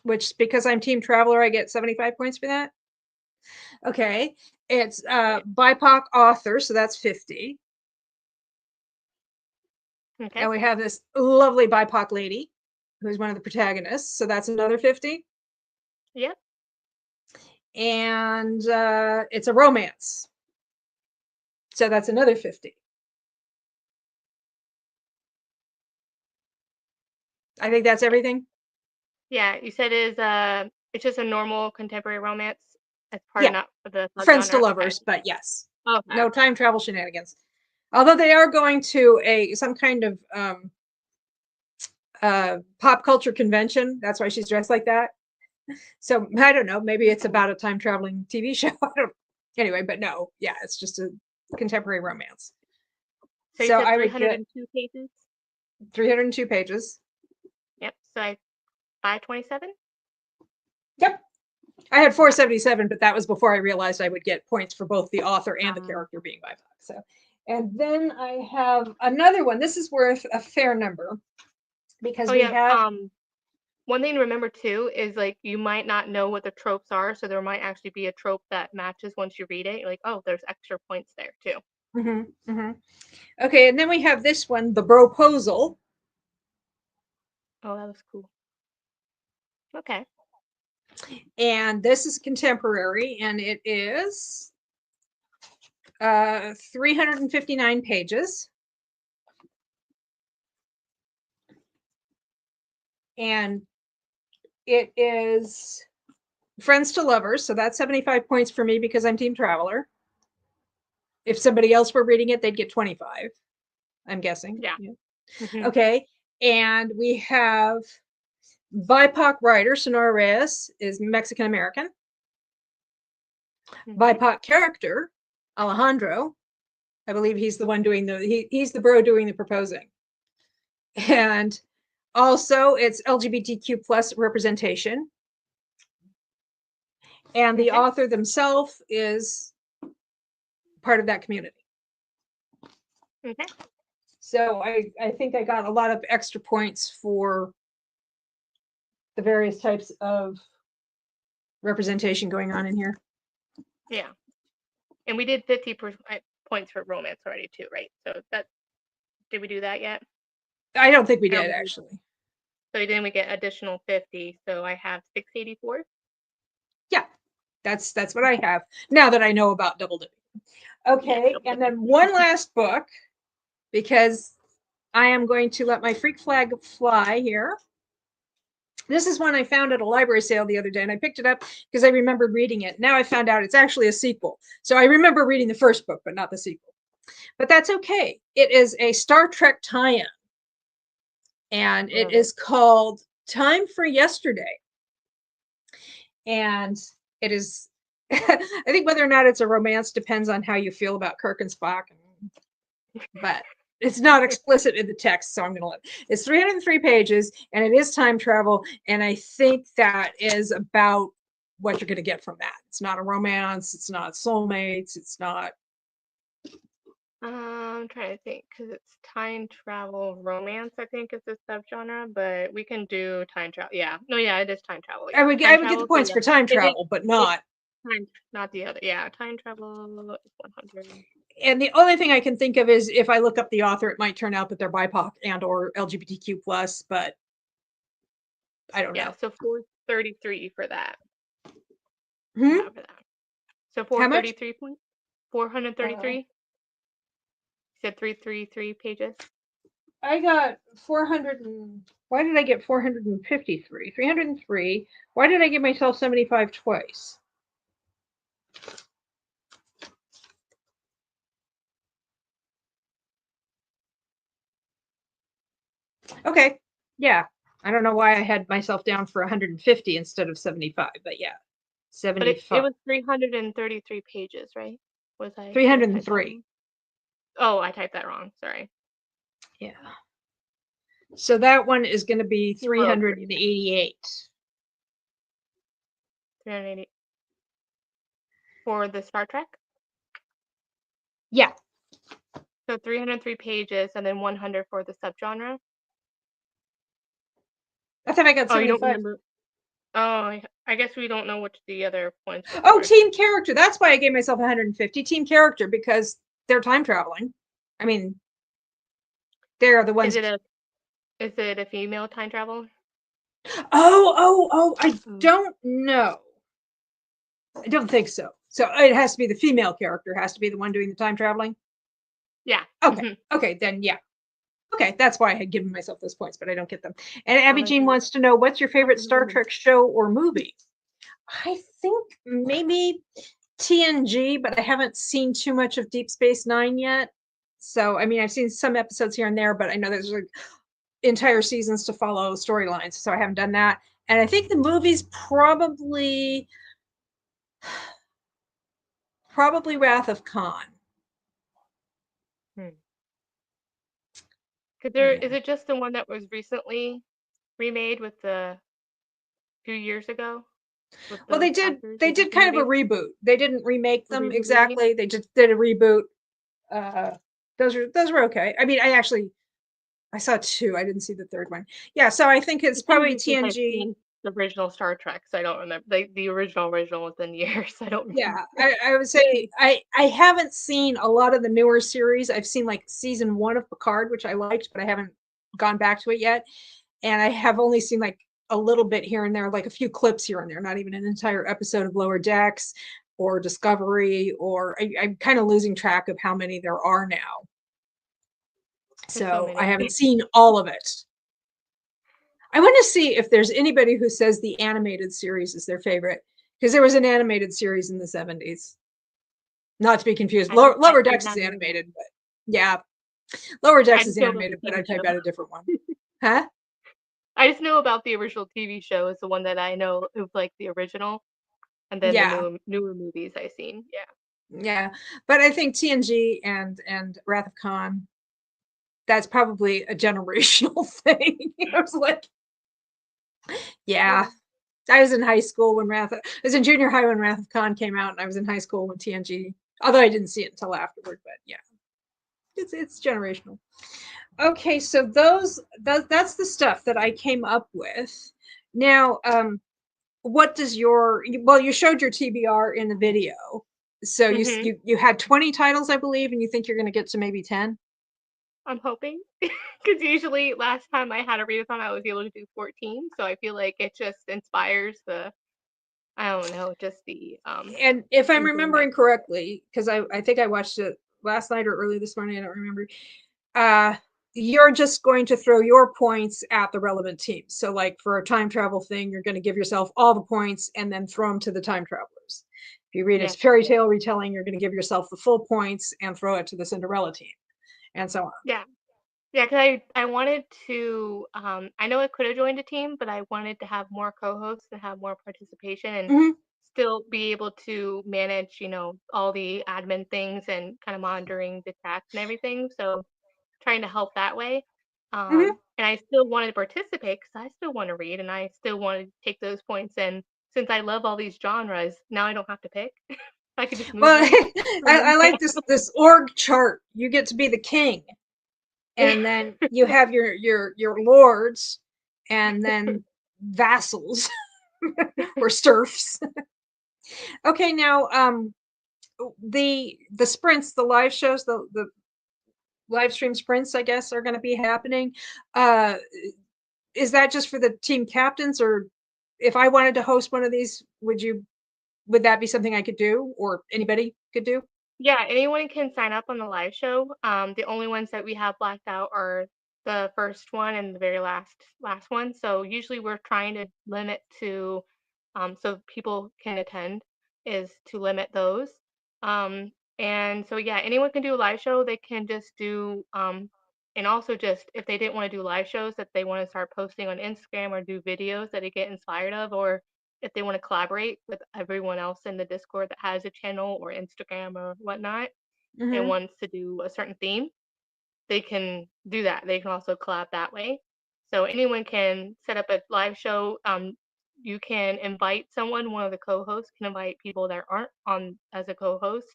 which because I'm team traveler, I get 75 points for that. Okay. It's Right. BIPOC author, so that's 50. Okay. And we have this lovely BIPOC lady who's one of the protagonists, so that's another 50. Yep. And it's a romance, so that's another 50. I think that's everything. Yeah. You said it's just a normal contemporary romance as part of Yeah, not the Friends to subgenre. Okay. Lovers, but yes, Okay. no time travel shenanigans. Although they are going to some kind of pop culture convention. That's why she's dressed like that. So I don't know. Maybe it's about a time traveling TV show. I don't. Anyway, but no, yeah, it's just a contemporary romance. So you So said I would get 302 pages. 302 pages. Yep. So I 527. Yep. I had Okay. 477, but that was before I realized I would get points for both the author and the Um. character being BIPOC. So, and then I have another one. This is worth a fair number because Oh we yeah. have. One thing to remember too is like you might not know what the tropes are, so there might actually be a trope that matches once you read it. You're like, oh, there's extra points there too. Okay, and then we have this one, The Broposal. Oh, that was cool. Okay. And this is contemporary, and it is 359 pages. And it is Friends to Lovers, so that's 75 points for me because I'm team traveler. If somebody else were reading it, they'd get 25, I'm guessing. Yeah. Hmm. Okay, and we have BIPOC writer Sonora Reyes is Mexican American. Okay. BIPOC character Alejandro, I believe he's the one doing he's the bro doing the proposing. And also it's LGBTQ plus representation. And the Okay. author themselves is part of that community. Okay. So I think I got a lot of extra points for the various types of representation going on in here. Yeah. And we did 50 points for romance already too, right? So that did we do that yet? I don't think we I don't did believe. actually. So then we get additional 50. So I have 684. Yeah, that's what I have now that I know about double dipping. Yes, Okay, double and dipping. then one last book because I am going to let my freak flag fly here. This is one I found at a library sale the other day, and I picked it up because I remembered reading it. Now I found out it's actually a sequel. So I remember reading the first book, but not the sequel. But that's okay. It is a Star Trek tie-in, and it Love it. is called Time for Yesterday. And it is, I think whether or not it's a romance depends on how you feel about Kirk and Spock. But it's not explicit in the text, so I'm going to let it's 303 pages, and it is time travel. And I think that is about what you're going to get from that. It's not a romance, it's not soulmates, it's not. I'm trying to think because it's time travel romance, I think is the subgenre, but we can do time travel. Yeah. No, yeah, it is time travel. I Yeah. would Time get the travel. So points yeah. for time It travel, but it's not. time, not the other. Yeah. Time travel is 100. And the only thing I can think of is if I look up the author, it might turn out that they're BIPOC and or LGBTQ plus, but I don't Yeah. know. So 433 for that. I Hmm? have for that. So How much? 433 points. 433. said 333 pages. I got 400 and why did I get 453? 303. Why did I give myself 75 twice? Okay. Yeah. I don't know why I had myself down for 150 instead of 75, but yeah. But it 75. was 333 pages, right? Was I? Did I type that 303. wrong? Oh, I typed that wrong. Sorry. Yeah. So that one is going to be Whoa, 388. 380 for the Star Trek. Yeah. So 303 pages, and then 100 for the subgenre. I thought I got Oh, you don't 75. remember? Oh, I guess we don't know which the other points were Oh, for. team character. That's why I gave myself 150. Team character, because they're time traveling. I mean, they're the ones. Is it a female time travel? Oh, I don't know. I don't think so. So it has to be the female character, has to be the one doing the time traveling. Yeah. Okay. Okay, then yeah. Okay, that's why I had given myself those points, but I don't get them. And Abby Jean wants to know, what's your favorite Star Trek show or movie? I think maybe TNG, but I haven't seen too much of Deep Space Nine yet. So, I mean, I've seen some episodes here and there, but I know there's like entire seasons to follow storylines, so I haven't done that. And I think the movie's probably Wrath of Khan. Is it just the one that was recently remade with the few years ago? Well, they did kind of a reboot. They didn't remake them exactly. They just did a reboot. Those were okay. I mean, I saw two. I didn't see the third one. Yeah, so I think it's probably TNG. The original Star Trek, so I don't remember. The original was in years. I don't remember. Yeah, I would say I haven't seen a lot of the newer series. I've seen like season 1 of Picard, which I liked, but I haven't gone back to it yet. And I have only seen like a little bit here and there, like a few clips here and there, not even an entire episode of Lower Decks or Discovery, or I'm kind of losing track of how many there are now. So I haven't seen all of it. I want to see if there's anybody who says the animated series is their favorite, because there was an animated series in the 70s. Not to be confused. Lower Decks is animated, but yeah. Lower Decks is animated, but I type out a different one. Huh? I just know about the original TV show is the one that I know of, like the original, and then the newer movies I've seen. Yeah. Yeah, but I think TNG and Wrath of Khan, that's probably a generational thing. I was like, yeah. I was in high school when I was in junior high when Wrath of Khan came out, and I was in high school when TNG, although I didn't see it until afterward, but yeah. It's generational. Okay, so that's the stuff that I came up with. Now, what does you showed your TBR in the video. So you had 20 titles, I believe, and you think you're going to get to maybe 10? I'm hoping, because usually last time I had a readathon, I was able to do 14. So I feel like it just inspires I don't know, just the And if I'm remembering correctly, because I think I watched it last night or early this morning, I don't remember. You're just going to throw your points at the relevant team. So like for a time travel thing, you're going to give yourself all the points and then throw them to the time travelers. If you read a fairy tale retelling, you're going to give yourself the full points and throw it to the Cinderella team, and so on. Yeah, because I wanted to, I know I could have joined a team, but I wanted to have more co-hosts and have more participation and still be able to manage, all the admin things and kind of monitoring the chats and everything. So trying to help that way. And I still wanted to participate because I still want to read and I still want to take those points. And since I love all these genres, now I don't have to pick. I could just move. Well, I like this org chart. You get to be the king, and then you have your lords, and then vassals or serfs. Okay, now the sprints, the live shows, the live stream sprints, I guess, are going to be happening. Is that just for the team captains, or if I wanted to host one of these, would that be something I could do, or anybody could do? Yeah, anyone can sign up on the live show. The only ones that we have blacked out are the first one and the very last one. So usually we're trying to limit to, so people can attend, is to limit those. And so yeah, anyone can do a live show. They can just do, and also just if they didn't want to do live shows, that they want to start posting on Instagram or do videos that they get inspired of, or if they want to collaborate with everyone else in the Discord that has a channel or Instagram or whatnot and Hmm. wants to do a certain theme, they can do that. They can also collab that way. So anyone can set up a live show. You can invite someone, one of the co-hosts can invite people that aren't on as a co-host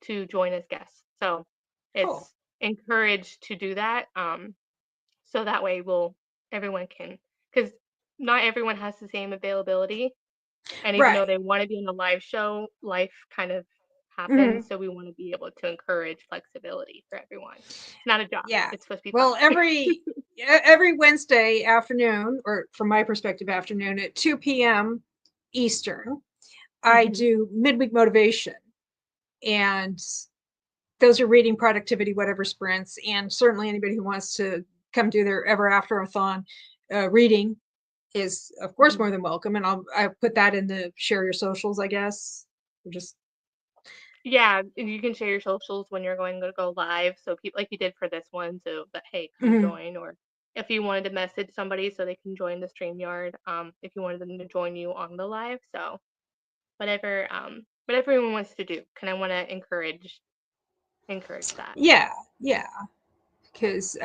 to join as guests. So Cool. it's encouraged to do that. So that way everyone can, because not everyone has the same availability. And even though Right. they want to be in a live show, life kind of Hmm. happens. So we want to be able to encourage flexibility for everyone. It's not a job. Yeah. It's supposed to be Well, fun. every Wednesday afternoon, or from my perspective, afternoon at 2 p.m. Eastern, I Hmm. do midweek motivation. And those are reading, productivity, whatever sprints. And certainly anybody who wants to come do their Ever Afterathon reading is, of course, Hmm. more than welcome. And I put that in the share your socials, I guess. Or just, Yeah, and you can share your socials when you're going to go live. So people like you did for this one, so that hey, come mhm. join. Or if you wanted to message somebody so they can join the StreamYard, if you wanted them to join you on the live. So whatever everyone wants to do, kind of want to encourage that. Yeah, yeah. Because,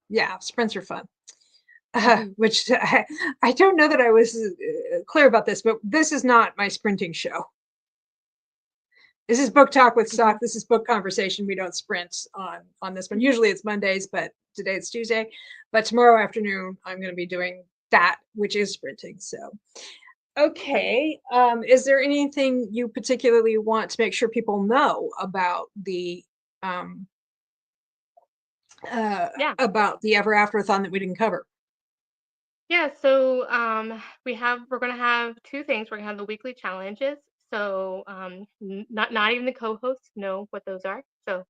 yeah, sprints are fun. Hmm. Which I don't know that I was clear about this, but this is not my sprinting show. This is book talk with Hmm. stock. This is book conversation. We don't sprint on this one. Usually it's Mondays, but today it's Tuesday. But tomorrow afternoon I'm going to be doing that, which is sprinting. So Okay. okay, is there anything you particularly want to make sure people know um, uh, Yeah. about the Ever Afterathon that we didn't cover? Yeah, so we're gonna have two things. We're gonna have the weekly challenges. So not even the co-hosts know what those are. So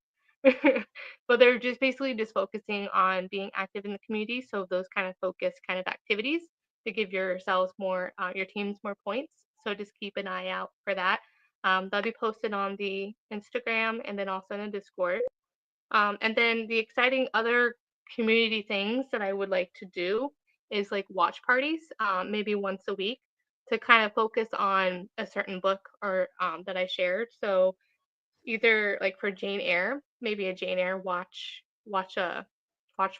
but they're just basically just focusing on being active in the community. So those kind of focus kind of activities to give yourselves more your teams more points. So just keep an eye out for that. They'll be posted on the Instagram and then also in the Discord. And then the exciting other community things that I would like to do is like watch parties, maybe once a week, to kind of focus on a certain book or that I shared. So either like for Jane Eyre, maybe a Jane Eyre watch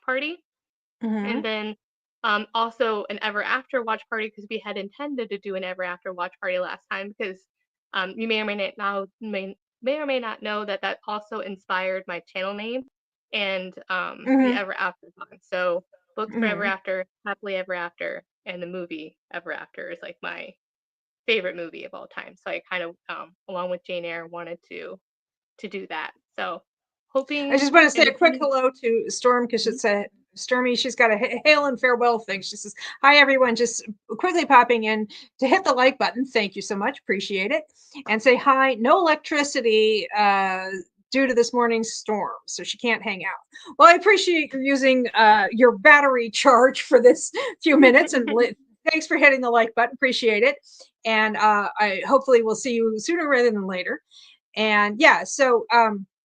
party, and Hmm. then also an Ever After watch party because we had intended to do an Ever After watch party last time because you may or may or may not know that that also inspired my channel name and the Hmm. Ever Afterthon. So books for Ever Hmm. After, Happily Ever After, and the movie Ever After is like my favorite movie of all time. So I kind of along with Jane Eyre wanted to do that. So I hoping just want to say in the a quick coming. hello to Storm because Mhm. it's a Stormy. She's got a hail and farewell thing. She says, "Hi everyone, just quickly popping in to hit the like button. Thank you so much, appreciate it, and say hi. No electricity due to this morning's storm, so she can't hang out. Well, I appreciate you using your battery charge for this few minutes, and thanks for hitting the like button. Appreciate it, and I hopefully we'll see you sooner rather than later. And yeah, so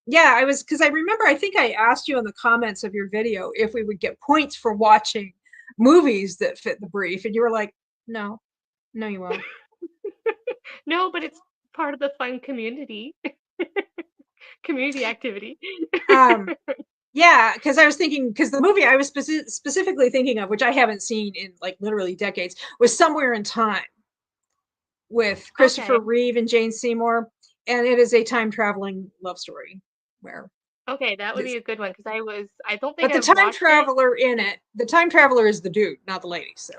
yeah, I was because I remember I think I asked you in the comments of your video if we would get points for watching movies that fit the brief, and you were like, no, no, you won't. No, but it's part of the fun community activity. Um, yeah, because I was thinking because the movie I was specifically thinking of, which I haven't seen in like literally decades, was Somewhere in Time with Christopher Okay. Reeve and Jane Seymour, and it is a time traveling love story where Okay, that would this, be a good one because I don't think but the I've time watched it. traveler in it, the time traveler is the dude, not the lady. So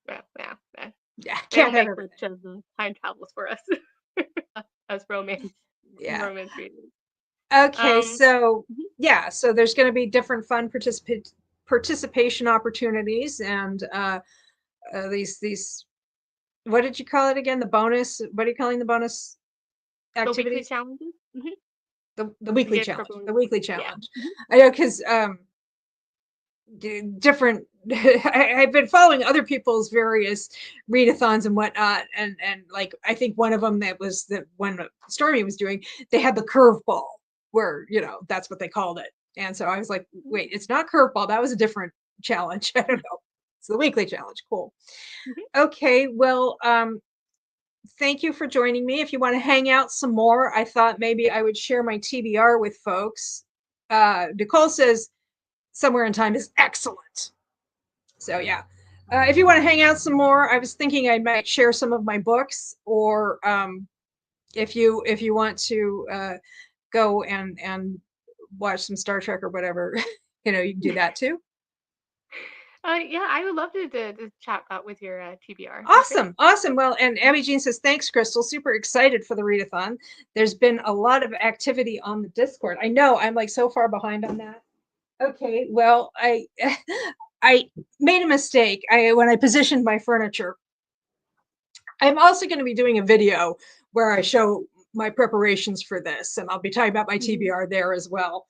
Yeah, yeah, yeah. yeah, They can't don't have make everything. much of the time travels for us as Yeah. romance readers. Okay, Um, so mhm. yeah, so there's going to be different fun participation opportunities and these what did you call it again? The bonus? What are you calling the bonus The weekly activities? challenges. The to weekly get challenge. Purple. The weekly Yeah. challenge. I know because different. I've been following other people's various readathons and whatnot, and like I think one of them that was the one that Stormy was doing. They had the curveball, where that's what they called it, and so I was like, wait, it's not curveball. That was a different challenge. I don't know. It's the weekly challenge. Cool. Mhm. Okay. Well, thank you for joining me. If you want to hang out some more, I thought maybe I would share my TBR with folks. Nicole says Somewhere in Time is excellent. So yeah. If you want to hang out some more, I was thinking I might share some of my books, or if you want to go and watch some Star Trek or whatever, you can do that too. Yeah, I would love to chat about with your TBR. Sounds great. Awesome, awesome. Well, and Abby Jean says, thanks, Crystal. Super excited for the readathon. There's been a lot of activity on the Discord. I know I'm like so far behind on that. Okay, well, I I made a mistake. When I positioned my furniture. I'm also going to be doing a video where I show my preparations for this, and I'll be talking about my TBR there as well.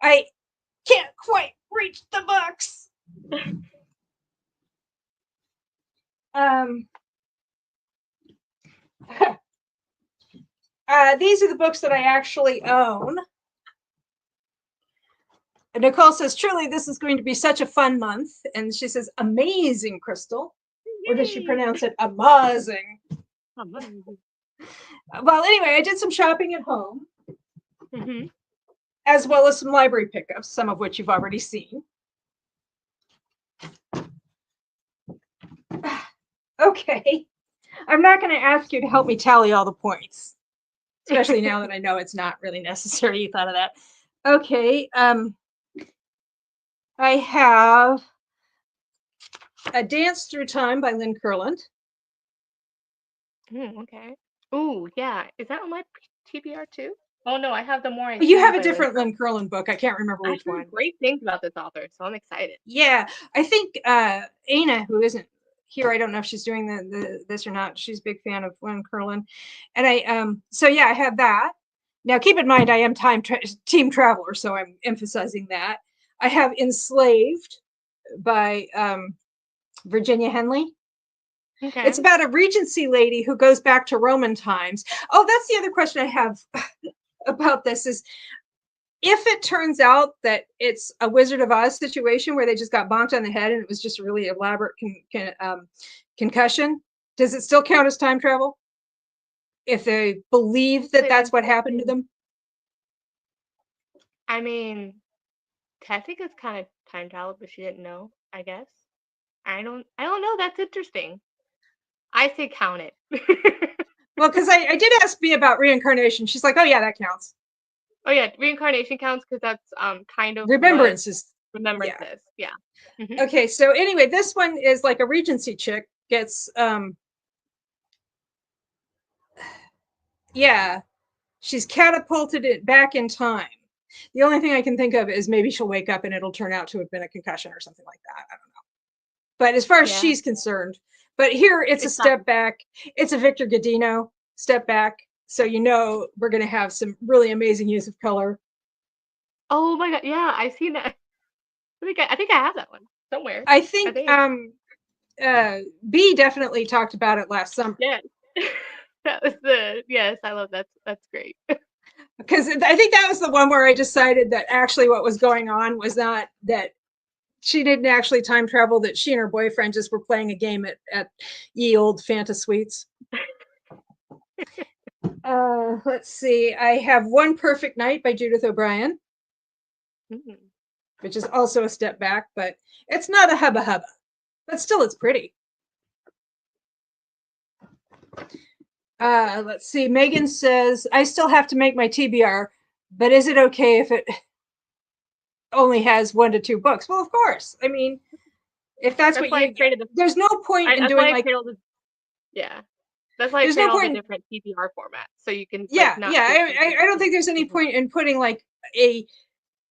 I can't quite reach the books. These are the books that I actually own. And Nicole says, truly, this is going to be such a fun month. And she says, amazing, Crystal. Or does she pronounce it amazing? Well, anyway, I did some shopping at home, as well as some library pickups, some of which you've already seen. Okay. I'm not going to ask you to help me tally all the points, especially now that I know it's not really necessary. You thought of that. Okay. I have A Dance Through Time by Lynn Kurland. Okay. Ooh, yeah. Is that on my TBR too? Oh no, I have the More I You See have a by Lynn different Kurland. Lynn Kurland book. I can't remember I've which heard one. great things about this author, so I'm excited. Yeah, I think Aina, who isn't here, I don't know if she's doing this or not. She's a big fan of Lynn Kurland, and so yeah, I have that. Now, keep in mind, I am team traveler, so I'm emphasizing that. I have Enslaved by Virginia Henley. Okay. It's about a Regency lady who goes back to Roman times. Oh, that's the other question I have about this is, if it turns out that it's a Wizard of Oz situation where they just got bonked on the head and it was just a really elaborate concussion, does it still count as time travel? If they believe that that's what happened to them? I mean, technically it's kind of time travel, but she didn't know, I guess. I don't know. That's interesting. I say count it. Well, because I did ask B about reincarnation. She's like, oh yeah, that counts. Oh yeah, reincarnation counts because that's kind of Remembrance what is, remembrance yeah. is. Yeah. Okay, so anyway, this one is like a Regency chick gets yeah, she's catapulted it back in time. The only thing I can think of is maybe she'll wake up and it'll turn out to have been a concussion or something like that. I don't know. But as far as she's concerned, but here it's a step back. It's a Victor Godino step back. So we're going to have some really amazing use of color. Oh my god, yeah, I've seen that. I think I have that one somewhere. I think B definitely talked about it last summer. Yeah. That was yes, I love that. That's great. Because I think that was the one where I decided that actually what was going on was not that she didn't actually time travel, that she and her boyfriend just were playing a game at ye old Fanta Suites. Let's see. I have One Perfect Night by Judith O'Brien, which is also a step back, but it's not a hubba hubba, but still it's pretty. Let's see. Megan says, I still have to make my TBR, but is it okay if it only has 1 to 2 books? Well, of course. I mean, if that's what you get, there's no point in doing like. Yeah. That's why I create all the different TBR formats. So you can. Yeah, I don't think there's any point in putting like a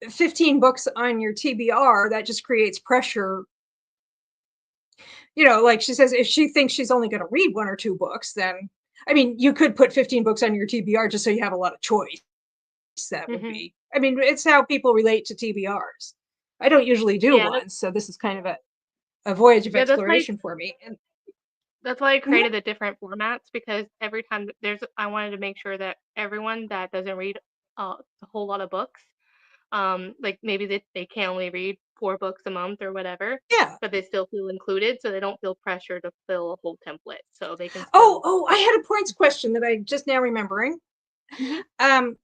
15 books on your TBR. That just creates pressure. Like she says, if she thinks she's only going to read 1 or 2 books, then, I mean, you could put 15 books on your TBR just so you have a lot of choice. that would Mhm. be. I mean, it's how people relate to TBRs. I don't usually do Yeah, one, so this is kind of a voyage of yeah, exploration for me. And that's why I mhm, created the different formats because every time there's I wanted to make sure that everyone that doesn't read a whole lot of books, like maybe they can only read 4 books a month or whatever, yeah. but they still feel included, so they don't feel pressure to fill a whole template, so they can Oh, still. oh, I had a points question that I just now remembering. Mhm. Um,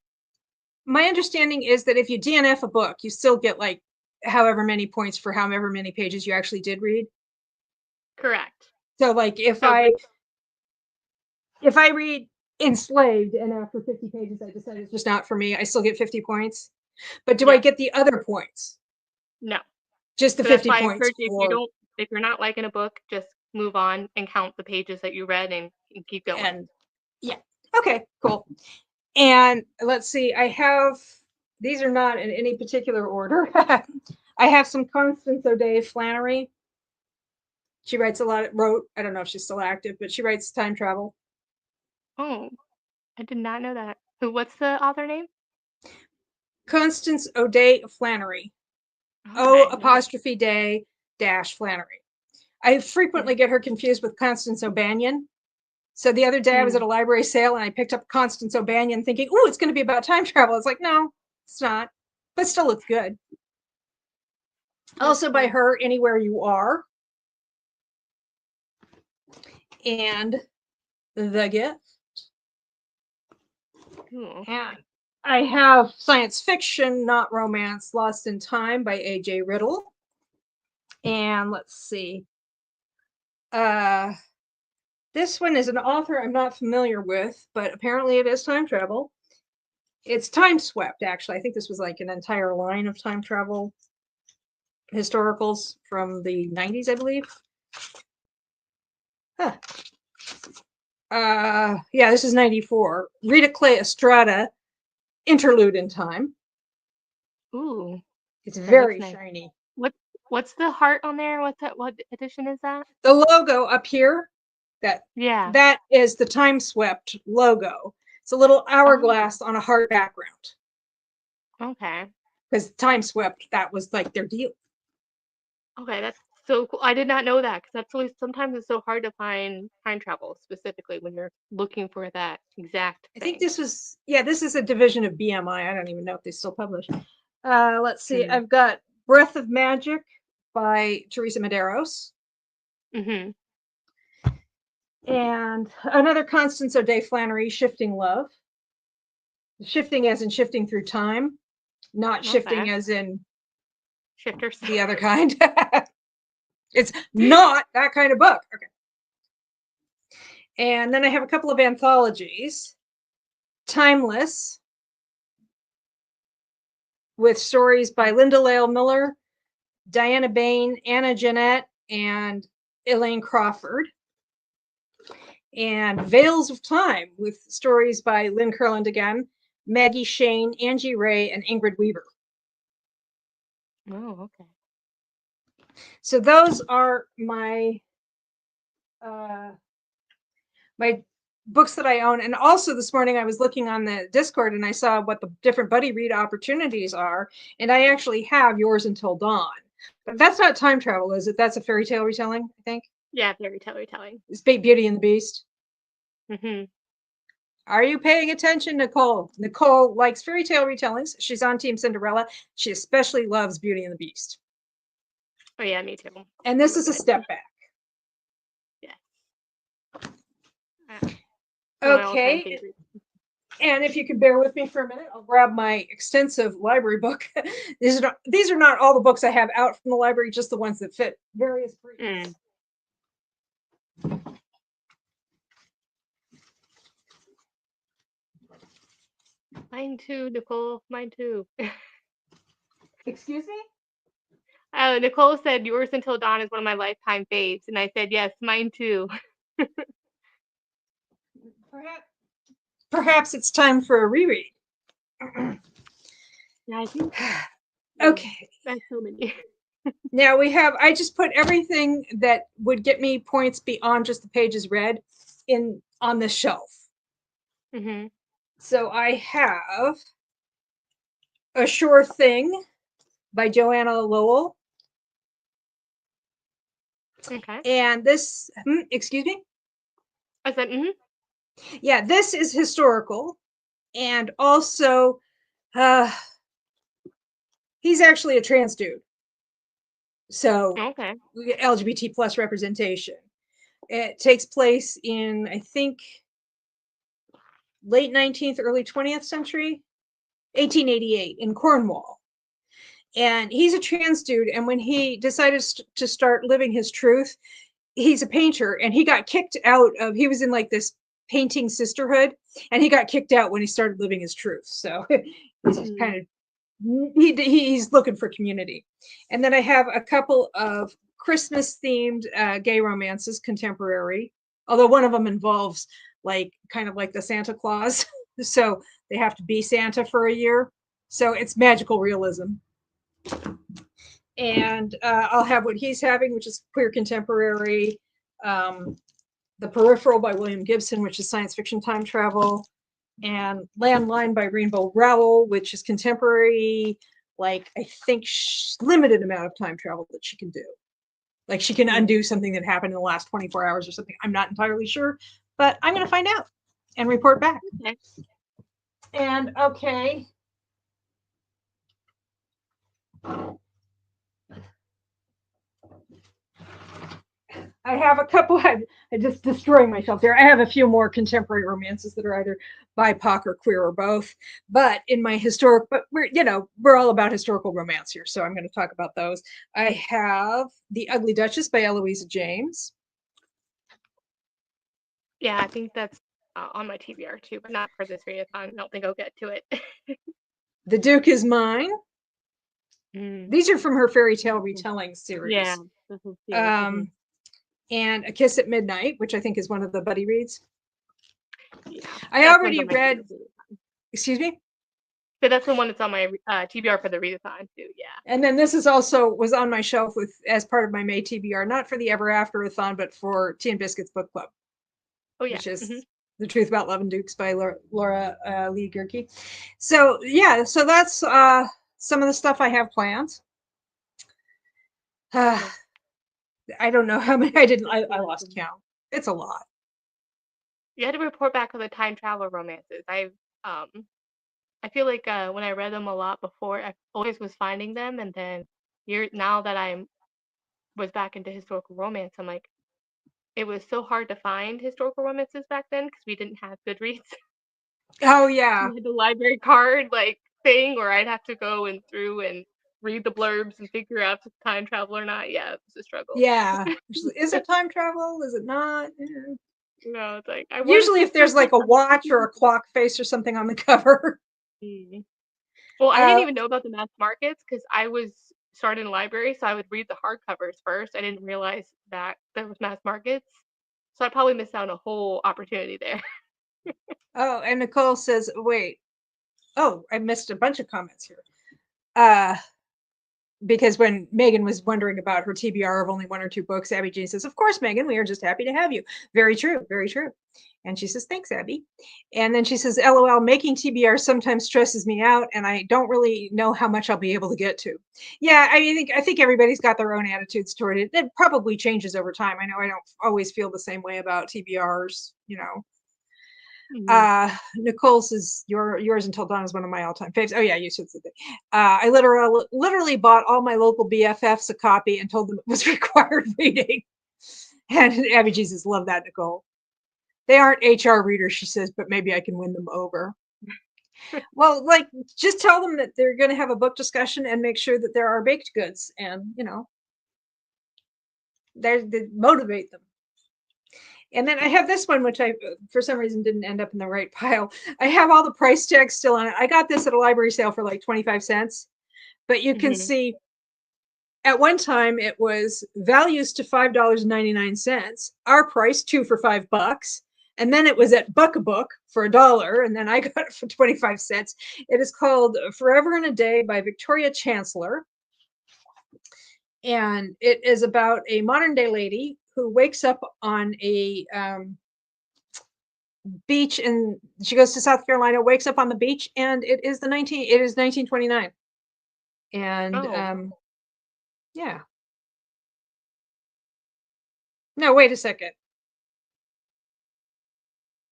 my understanding is that if you DNF a book, you still get like however many points for however many pages you actually did read. Correct. So like if So, I if I read Enslaved and after 50 pages I decide it's just not for me, I still get 50 points. But do I yeah, get the other points? no. Just the So that's 50 why I points encourage you for if you're not liking a book, just move on and count the pages that you read and keep going. and yeah. Okay, cool. And let's see, I have these are not in any particular order. I have some Constance O'Day Flannery. She writes a lot, wrote, I don't know if she's still active, but she writes time travel. Oh, I did not know that. What's the author name? Constance O'Day Flannery. O Okay, nice. apostrophe day dash Flannery. I frequently Mhm. get her confused with Constance O'Banion. So the other day I was at Mm, a library sale and I picked up Constance O'Banion thinking, oh, it's going to be about time travel. It's like, no, it's not, but still looks good. that's Also by cool. her, Anywhere You Are, and The Gift. Cool. And I have science fiction, not romance, Lost in Time by A.J. Riddle. And let's see. Uh, this one is an author I'm not familiar with, but apparently it is time travel. It's Time Swept, actually. I think this was like an entire line of time travel historicals from the 90s, I believe. Huh. Yeah, this is 94. Rita Clay Estrada, Interlude in Time. Ooh, It's that looks very nice. shiny. What what's the heart on there? What's that? What edition is that? The logo up here, that Yeah. that is the Time Swept logo. It's a little Oh, hourglass on a heart background. okay. Because Time Swept, that was like their deal. Okay, that's so cool. I did not know that because that's always sometimes it's so hard to find time travel specifically when you're looking for that exact I think thing. this was, yeah, this is a division of BMI. I don't even know if they still publish. Let's see. Hmm. I've got Breath of Magic by Teresa Medeiros, Mm-hmm. and another Constance O'Day Flannery, Shifting Love. Shifting as in shifting through time, not shifting Okay. as in Shifters. the other kind. It's not that kind of book. Okay. And then I have a couple of anthologies. Timeless, with stories by Linda Lael Miller, Diana Bain, Anna Jeanette, and Elaine Crawford. And Veils of Time, with stories by Lynn Kurland again, Maggie Shane, Angie Ray, and Ingrid Weaver. Oh, okay. So those are uh, my books that I own. And also this morning I was looking on the Discord and I saw what the different buddy read opportunities are. And I actually have Yours Until Dawn. But that's not time travel, is it? That's a fairy tale retelling, I think. Yeah, fairy tale retelling. It's Beauty and the Beast. Mm-hmm. Are you paying attention, Nicole? Nicole likes fairy tale retellings. She's on Team Cinderella. She especially loves Beauty and the Beast. Oh yeah, me too. And this Real is a good. step back. Yeah. One of my all-time Okay. favorites. And if you could bear with me for a minute, I'll grab my extensive library book. These are not all the books I have out from the library, just the ones that fit various Mm. briefs. Mine too, Nicole. Mine too. Excuse me? Nicole said yours until dawn is one of my lifetime faves, and I said yes, mine too. Perhaps, perhaps it's time for a reread. Yeah, I think. Oh, Okay. that's so many. Now I just put everything that would get me points beyond just the pages read in on this shelf. Mm-hmm. So I have A Sure Thing by Joanna Lowell. Okay. And this, excuse me? I said, mm-hmm. Yeah, this is historical. And also, uh, he's actually a trans dude. So Okay. we get LGBT plus representation. It takes place in, I think, late 19th, early 20th century, 1888 in Cornwall. And he's a trans dude. And when he decided to start living his truth, he's a painter and he got kicked out of, he was in like this painting sisterhood and he got kicked out when he started living his truth. So he's kind of, he's looking for community. And then I have a couple of Christmas themed gay romances, contemporary, although one of them involves like kind of like the Santa Claus. So they have to be Santa for a year. So it's magical realism. And I'll have What He's Having, which is queer contemporary. Um, the Peripheral by William Gibson, which is science fiction time travel. And Landline by Rainbow Rowell, which is contemporary, like I think limited amount of time travel that she can do. Like she can undo something that happened in the last 24 hours or something. I'm not entirely sure, but I'm going to find out and report back. Okay. And okay. I have a couple. I just destroying myself there. I have a few more contemporary romances that are either BIPOC or queer or both. But in my historic, but we're all about historical romance here, so I'm going to talk about those. I have The Ugly Duchess by Eloisa James. Yeah, I think that's on my TBR too, but not for this readathon. I don't think I'll get to it. The Duke Is Mine. Mm. These are from her fairy tale retelling series. Yeah. And A Kiss at Midnight, which I think is one of the buddy reads. Yeah. I already read. Excuse me? So that's the one that's on my TBR for the readathon too. Yeah. And then this is also was on my shelf with as part of my May TBR, not for the Ever Afterathon, but for Tea and Biscuits Book Club. Oh yeah. Which is The Truth About Love and Dukes by Laura Lee Gerke. So yeah, so that's some of the stuff I have planned. I don't know how many I lost count. It's a lot. You had to report back on the time travel romances. I feel like when I read them a lot before, I always was finding them, and then now that I was back into historical romance, I'm like, it was so hard to find historical romances back then because we didn't have Goodreads. Oh yeah. We had the library card like thing, where I'd have to go through and read the blurbs and figure out if it's time travel or not. Yeah, it was a struggle. Yeah. Is it time travel? Is it not? No, it's like usually if there's like a watch or a clock face or something on the cover. Well, I didn't even know about the mass markets because I was started in the library, so I would read the hardcovers first. I didn't realize that there was mass markets, so I probably missed out on a whole opportunity there. Oh, and Nicole says, wait. Oh, I missed a bunch of comments here. Because when Megan was wondering about her TBR of only 1 or 2 books, Abby Jane says, of course, Megan, we are just happy to have you. Very true, very true. And she says, thanks, Abby. And then she says, LOL, making TBR sometimes stresses me out, and I don't really know how much I'll be able to get to. Yeah, I think everybody's got their own attitudes toward it. It probably changes over time. I know I don't always feel the same way about TBRs, Nicole says yours Until Dawn is one of my all-time faves. Oh yeah, you should say that. I literally bought all my local BFFs a copy and told them it was required reading. And Abby Jesus, love that, Nicole. They aren't HR readers, she says, but maybe I can win them over. Well, like just tell them that they're going to have a book discussion and make sure that there are baked goods, and they motivate them. And then I have this one, which I, for some reason, didn't end up in the right pile. I have all the price tags still on it. I got this at a library sale for like 25 cents. But you can see at one time it was values to $5.99. Our price, 2 for $5. And then it was at Buck a Book for $1. And then I got it for 25 cents. It is called Forever in a Day by Victoria Chancellor. And it is about a modern day lady who wakes up on a beach, and she goes to South Carolina, wakes up on the beach, and it is 1929. And Oh, yeah. No, wait a second.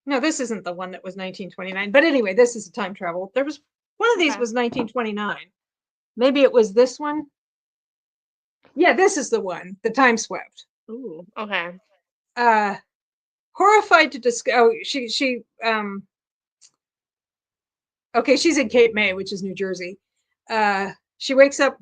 No, this isn't the one that was 1929. But anyway, this is a time travel. There was one of these okay. was 1929. Maybe it was this one. Yeah, this is the one, the time swept. Ooh, okay. Uh Horrified to discover, oh, she okay, she's in Cape May, which is New Jersey. She wakes up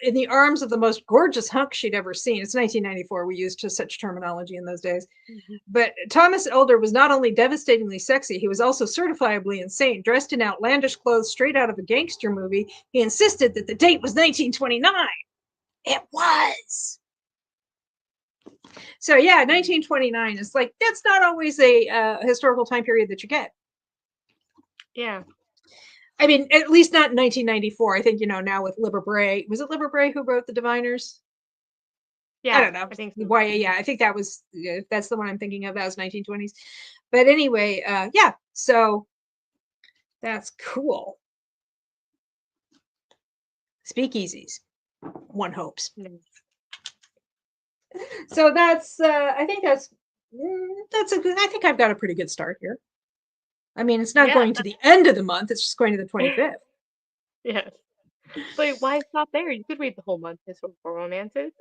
in the arms of the most gorgeous hunk she'd ever seen. It's 1994. We used such terminology in those days. Mhm. But Thomas Elder was not only devastatingly sexy, he was also certifiably insane, dressed in outlandish clothes straight out of a gangster movie. He insisted that the date was 1929. It was. So yeah, 1929 is like, that's not always a historical time period that you get. Yeah. I mean, at least not in 1994. I think, now with Liber Bray, was it Liber Bray who wrote The Diviners? I Yeah, don't know. I think so. Why? Yeah, I think that was, that's the one I'm thinking of. That was 1920s. But anyway, yeah. So that's cool. Speakeasies, one hopes. Mm. So I think that's a good. I think I've got a pretty good start here. I mean, it's not Yeah. going to the end of the month. It's just going to the 25th. Yes. But why stop there? You could read the whole month historical romances.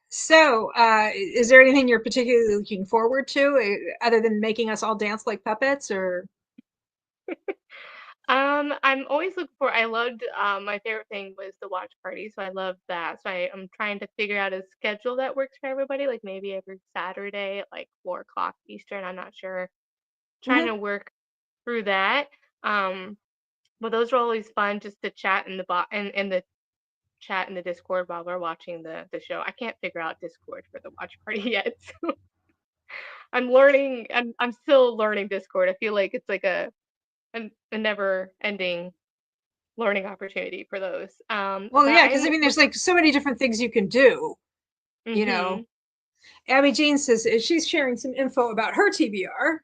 So, is there anything you're particularly looking forward to, other than making us all dance like puppets? Or I'm always looking for. I loved. My favorite thing was the watch party, so I loved that. So I'm trying to figure out a schedule that works for everybody. Like maybe every Saturday at like 4 o'clock Eastern. I'm not sure. Trying Mhm, to work through that. Um, but those are always fun just to chat in the chat in the Discord while we're watching the show. I can't figure out Discord for the watch party yet. So I'm learning. I'm still learning Discord. I feel like it's like a never ending learning opportunity for those. well, But yeah, I because am I mean, there's look. like so many different things you can do. You know, Mhm. Abby Jean says she's sharing some info about her TBR.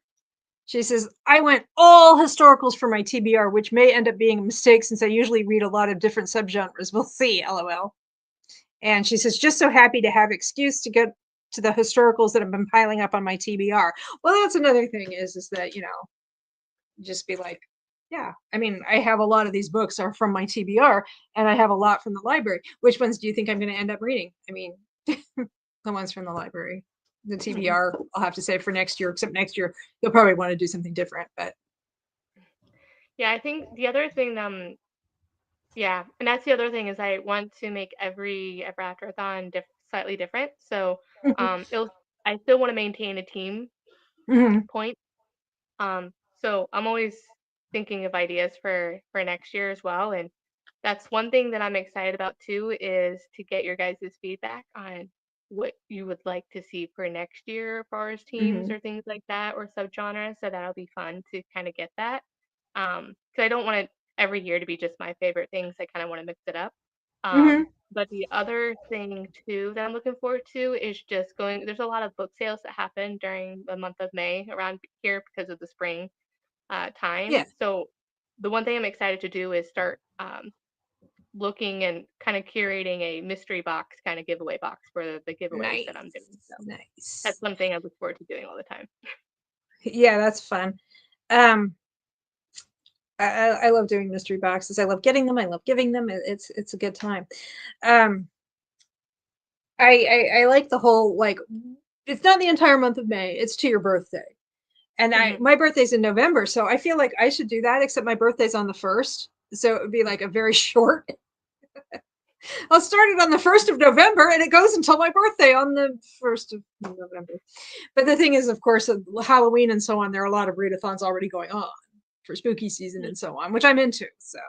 She says, I went all historicals for my TBR, which may end up being a mistake since I usually read a lot of different subgenres. We'll see, lol. And she says, just so happy to have excuse to get to the historicals that have been piling up on my TBR. Well, that's another thing is that, just be like, yeah, I mean, I have a lot of these books are from my TBR, and I have a lot from the library. Which ones do you think I'm going to end up reading? I mean, the ones from the library. The TBR, I'll have to say for next year, except next year, you'll probably want to do something different. But Yeah, I think the other thing yeah, and that's the other thing is I want to make every Ever Afterathon slightly different. So it'll I still want to maintain a team Mhm, point. So I'm always thinking of ideas for next year as well, and that's one thing that I'm excited about too is to get your guys' feedback on what you would like to see for next year as far as teams mhm, or things like that or subgenres. So that'll be fun to kind of get that. Because I don't want it every year to be just my favorite things. I kind of want to mix it up. mhm. But the other thing too that I'm looking forward to is just going. There's a lot of book sales that happen during the month of May around here because of the spring time. Yeah, So the one thing I'm excited to do is start looking and kind of curating a mystery box kind of giveaway box for the giveaways that I'm nice, doing. So that's nice. one thing I look forward to doing all the time. Yeah, that's fun. Um, I love doing mystery boxes. I love getting them. I love giving them. It's a good time. Um, I like the whole like, it's not the entire month of May. It's to your birthday, and I Hmm. my birthday's in November, so I feel like I should do that. Except my birthday's on the first, so it would be like a very short. I'll start it on the 1st of November, and it goes until my birthday on the 1st of November. But the thing is, of course, Halloween and so on, there are a lot of readathons already going on for spooky season and so on, which I'm into. So,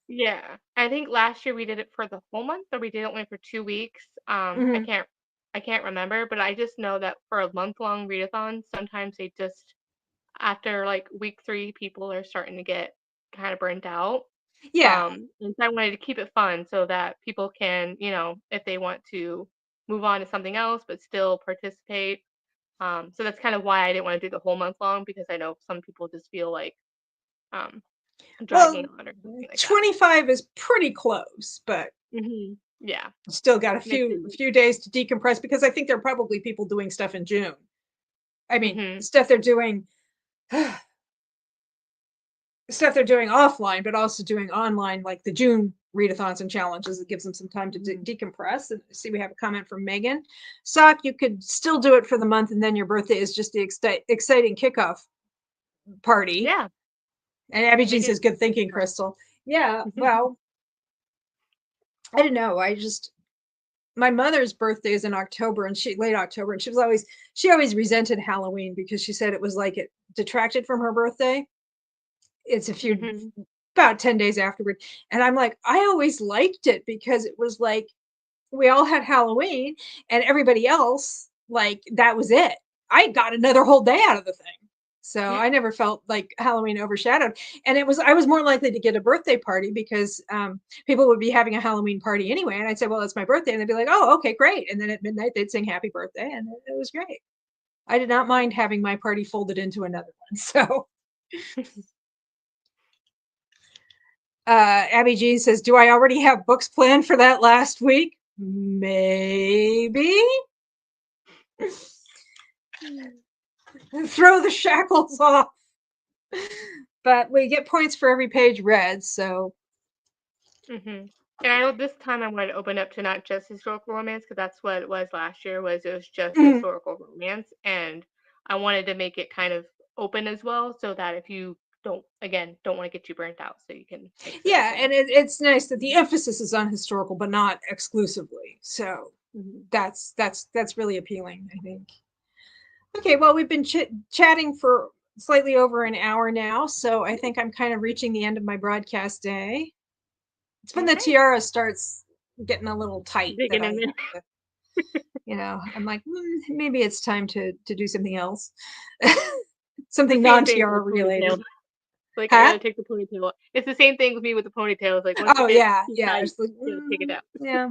Yeah, I think last year we did it for the whole month, or we did it only for 2 weeks. mhm. I can't remember, but I just know that for a month-long readathon, sometimes they just after like week three, people are starting to get kind of burnt out. Yeah, And so I wanted to keep it fun so that people can, if they want to move on to something else but still participate, So that's kind of why I didn't want to do the whole month long, because I know some people just feel like um, dragging Well, on or something like that. 25 is pretty close, but Yeah, still got a makes few days to decompress because I think there are probably people doing stuff in June. I mean, it. stuff they're doing stuff they're doing offline, but also doing online, like the June readathons and challenges. It gives them some time to decompress. And see, we have a comment from Megan. Sock, you could still do it for the month, and then your birthday is just the exciting kickoff party. Yeah, And Abby Jean make it says, "Good thinking, Crystal." Yeah, well, I don't know. My mother's birthday is in October, and late October, and she always resented Halloween because she said it was like it detracted from her birthday. It's about 10 days afterward. And I'm like, I always liked it because it was like we all had Halloween and everybody else, like that was it. I got another whole day out of the thing. So I never felt like Halloween overshadowed. And I was more likely to get a birthday party because people would be having a Halloween party anyway. And I'd say, well, it's my birthday. And they'd be like, oh, okay, great. And then at midnight, they'd sing happy birthday. And it was great. I did not mind having my party folded into another one. So Abby Jean says, do I already have books planned for that last week? Maybe. Throw the shackles off. But we get points for every page read, so. And I know this time I wanted to open up to not just historical romance, because that's what it was last year, it was just historical romance. And I wanted to make it kind of open as well, so that if you don't want to get you burnt out, so you can Yeah, and it's nice that the emphasis is on historical, but not exclusively. So that's really appealing, I think. Okay, well, we've been chatting for slightly over an hour now, so I think I'm kind of reaching the end of my broadcast day. It's when the tiara starts getting a little tight that I have to, I'm like, maybe it's time to do something else. Something non-tiara related. Like, I gotta take the ponytail. It's the same thing with me with the ponytails. Like, once it gets too tight, like, you take it out. Yeah.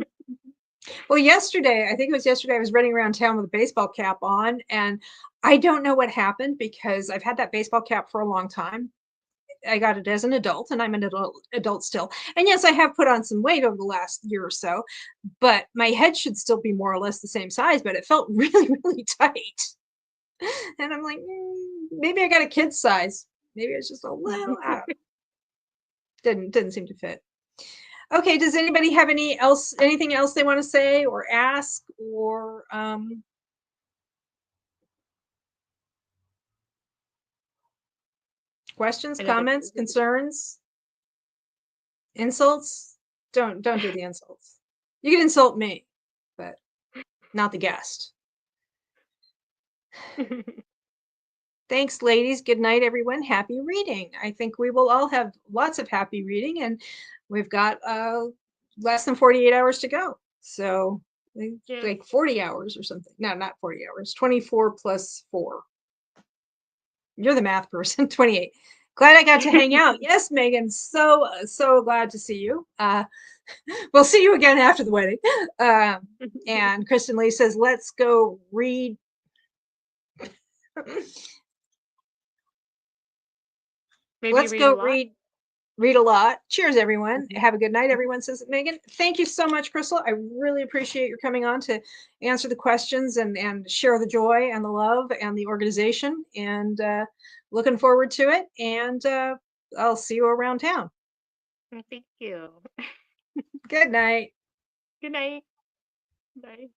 Well, I think it was yesterday, I was running around town with a baseball cap on, and I don't know what happened because I've had that baseball cap for a long time. I got it as an adult, and I'm an adult still. And yes, I have put on some weight over the last year or so, but my head should still be more or less the same size, but it felt really, really tight. And I'm like, maybe I got a kid's size. Maybe it's just a little out. Didn't seem to fit. Okay, does anybody have anything else they want to say or ask or questions, comments, concerns, insults? Don't do the insults. You can insult me, but not the guest. Thanks, ladies. Good night, everyone. Happy reading. I think we will all have lots of happy reading, and we've got less than 48 hours to go. So like 40 hours or something. No, not 40 hours. 24 plus 4. You're the math person. 28. Glad I got to hang out. Yes, Megan. So glad to see you. We'll see you again after the wedding. And Kristen Lee says, let's go read. Let's go read a lot. Cheers, everyone. Have a good night, everyone, says Megan. Thank you so much, Crystal. I really appreciate your coming on to answer the questions and share the joy and the love and the organization. And looking forward to it. And I'll see you around town. Thank you. Good night. Good night. Bye.